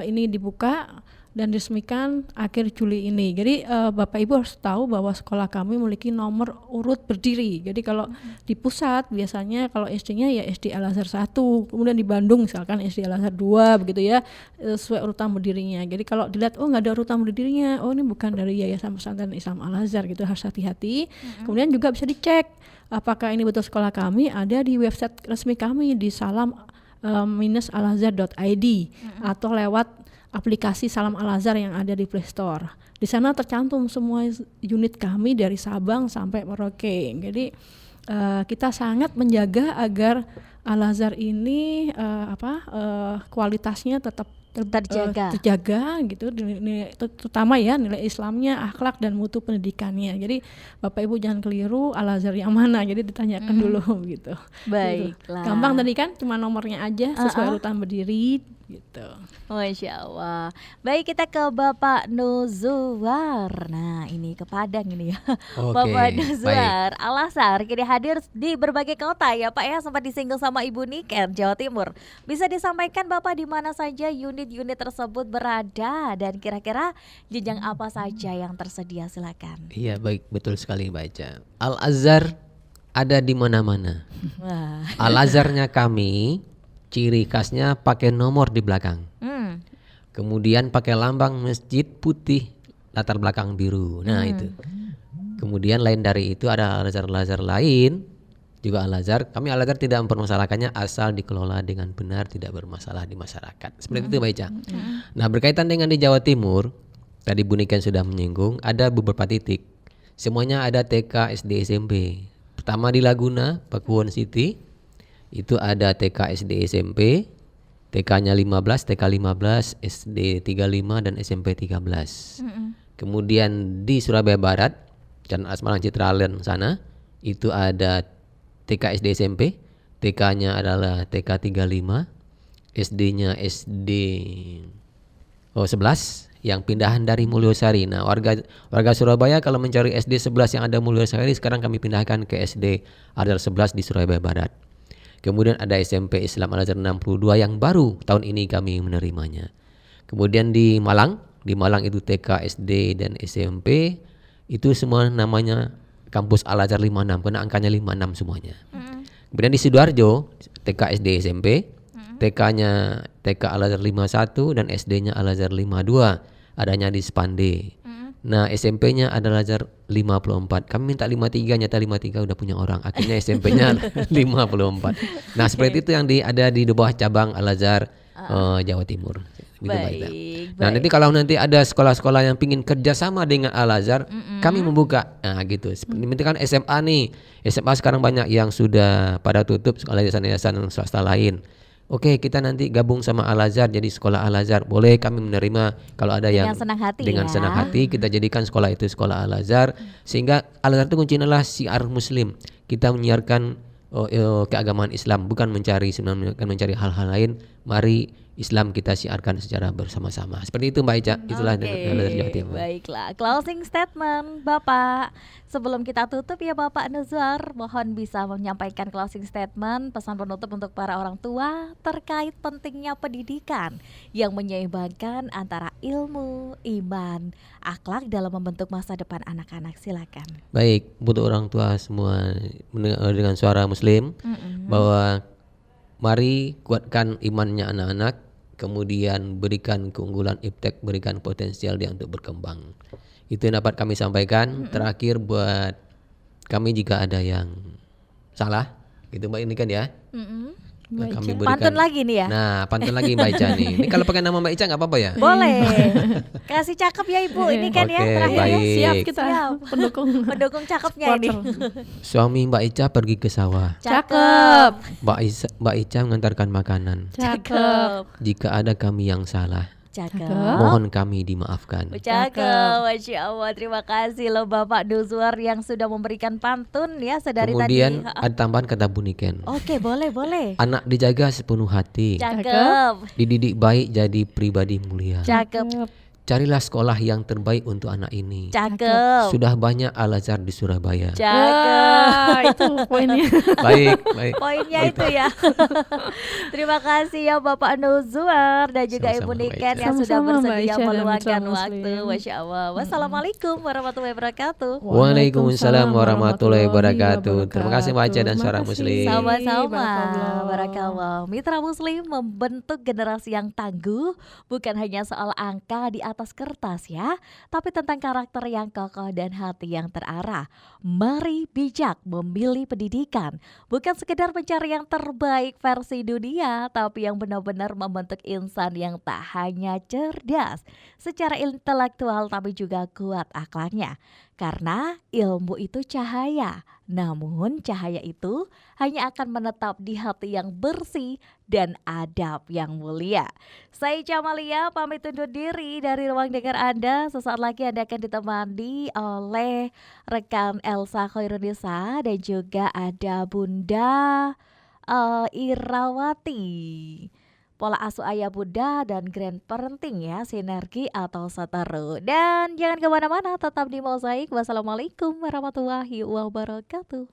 Ini dibuka dan diresmikan akhir Juli ini. Jadi Bapak Ibu harus tahu bahwa sekolah kami memiliki nomor urut berdiri. Jadi kalau di pusat biasanya kalau SD-nya ya SD Al-Azhar 1, kemudian di Bandung misalkan SD Al-Azhar 2 begitu ya, sesuai urutan berdirinya. Jadi kalau dilihat nggak ada urutan berdirinya, ini bukan dari Yayasan Pesantren Islam Al-Azhar gitu, harus hati-hati. Kemudian juga bisa dicek apakah ini betul sekolah kami, ada di website resmi kami di salam-alazhar.id atau lewat aplikasi Salam Al-Azhar yang ada di Play Store. Di sana tercantum semua unit kami dari Sabang sampai Merauke. Jadi kita sangat menjaga agar Al-Azhar ini kualitasnya tetap terjaga gitu, terutama ya nilai Islamnya, akhlak dan mutu pendidikannya. Jadi Bapak Ibu jangan keliru Al-Azhar yang mana, jadi ditanyakan dulu gitu. Baiklah. Gampang tadi kan, cuma nomornya aja sesuai urutan berdiri gitu. Masya Allah. Baik, kita ke Bapak Nuzwar. Nah, ini ke Padang ini ya. Bapak Nuzwar, Al-Azhar kini hadir di berbagai kota ya Pak ya, sempat disinggung sama Ibu Niken, Jawa Timur. Bisa disampaikan Bapak di mana saja unit-unit tersebut berada dan kira-kira jenjang apa saja yang tersedia, silakan. Iya, baik, betul sekali Mbak Ica. Al-Azhar ada di mana-mana. Al-Azharnya kami ciri khasnya pakai nomor di belakang. Kemudian pakai lambang masjid putih, latar belakang biru. Nah itu. Kemudian lain dari itu ada Al-Azhar lain, juga Al-Azhar. Kami Al-Azhar tidak mempermasalahkannya asal dikelola dengan benar, tidak bermasalah di masyarakat. Seperti itu Mbak Ica. Nah berkaitan dengan di Jawa Timur, tadi Bu Niken sudah menyinggung, ada beberapa titik. Semuanya ada TK, SD, SMP. Pertama di Laguna, Pakuwon City, itu ada TK, SD, SMP. TK-nya 15, TK 15, SD 35 dan SMP 13. Kemudian di Surabaya Barat, Jalan Asmalang Citraland sana, itu ada TK, SD, SMP. TK-nya adalah TK 35. SD-nya SD 11 yang pindahan dari Mulyosari. Nah, warga Surabaya kalau mencari SD 11 yang ada Mulyosari, sekarang kami pindahkan ke SD Al-Azhar 11 di Surabaya Barat. Kemudian ada SMP Islam Al-Azhar 62 yang baru tahun ini kami menerimanya. Kemudian di Malang itu TK, SD dan SMP itu semua namanya kampus Al-Azhar 56 karena angkanya 56 semuanya. Kemudian di Sidoarjo TK, SD, SMP, TK-nya TK Al-Azhar 51 dan SD-nya Al-Azhar 52 adanya di Spande. Nah, SMP-nya ada Al-Azhar 54. Kami minta 53, nyata 53 udah punya orang. Akhirnya SMP-nya 54. Nah, seperti itu yang ada di bawah cabang Al-Azhar Jawa Timur. Gitu, Baik. Nah, nanti kalau nanti ada sekolah-sekolah yang pingin kerjasama dengan Al-Azhar, kami membuka. Nah, gitu. Seperti kan SMA nih. SMA sekarang banyak yang sudah pada tutup sekolah yayasan swasta lain. Oke, kita nanti gabung sama Al-Azhar jadi sekolah Al-Azhar. Boleh, kami menerima kalau ada yang senang hati dengan ya. senang hati kita jadikan sekolah itu sekolah Al-Azhar. Sehingga Al-Azhar itu kuncinya adalah syiar muslim. Kita menyiarkan keagamaan Islam, bukan mencari hal-hal lain. Mari Islam kita siarkan secara bersama-sama. Seperti itu Mbak Ica. Itulah Al-Azhar Jawa Timur. Baiklah, closing statement Bapak. Sebelum kita tutup ya Bapak Nuzar, mohon bisa menyampaikan closing statement, pesan penutup untuk para orang tua terkait pentingnya pendidikan yang menyeimbangkan antara ilmu, iman, akhlak dalam membentuk masa depan anak-anak. Silakan. Baik, butuh orang tua semua dengan suara muslim bahwa mari kuatkan imannya anak-anak, kemudian berikan keunggulan iptek, berikan potensial dia untuk berkembang. Itu yang dapat kami sampaikan. Terakhir buat kami jika ada yang salah, gitu Mbak ini kan ya. Nah, kami berikan, pantun lagi nih ya. Nah, pantun lagi Mbak Ica nih. Ini kalau pakai nama Mbak Ica nggak apa-apa ya? Boleh. Kasih cakep ya Ibu. Ini kan ya terakhir. Baik. Siap kita pendukung cakepnya ini. Suami Mbak Ica pergi ke sawah. Cakep. Mbak Ica mengantarkan makanan. Cakep. Jika ada kami yang salah, Cakep. mohon kami dimaafkan. Cakep, Masya Allah. Terima kasih loh Bapak Nuzar yang sudah memberikan pantun ya sedari Kemudian tadi. ada tambahan kata Buniken. Oke, boleh. Anak dijaga sepenuh hati. Cakep. Dididik baik jadi pribadi mulia. Cakep. Carilah sekolah yang terbaik untuk anak ini. Cakep. Sudah banyak Al-Azhar di Surabaya. Cakep. Itu poinnya. Baik. Poinnya itu ya. Terima kasih ya Bapak Nuzar dan juga Sama-sama, Ibu Mbak Niken Ica. yang sudah Sama-sama, Mbak bersedia Ica dan meluangkan Mitra waktu. Muslim. Masya Allah. Wassalamualaikum warahmatullahi wabarakatuh. Waalaikumsalam warahmatullahi wabarakatuh. Terima kasih Mbak Ica dan Suara Muslim. Sama-sama. Barakallah. Mitra Muslim membentuk generasi yang tangguh bukan hanya soal angka di atas kertas ya, tapi tentang karakter yang kokoh dan hati yang terarah. Mari bijak memilih pendidikan, bukan sekedar mencari yang terbaik versi dunia, tapi yang benar-benar membentuk insan yang tak hanya cerdas secara intelektual tapi juga kuat akhlaknya. Karena ilmu itu cahaya, namun cahaya itu hanya akan menetap di hati yang bersih dan adab yang mulia. Saya Camalia pamit undur diri dari ruang dengar Anda. Sesaat lagi Anda akan ditemani oleh rekan Elsa Khairunisa dan juga ada Bunda Irawati. Pola asuh ayah bunda dan grand parenting ya, sinergi atau seteru. Dan jangan kemana-mana, tetap di Mozaik. Wassalamualaikum warahmatullahi wabarakatuh.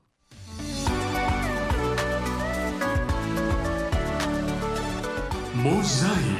Mozaik.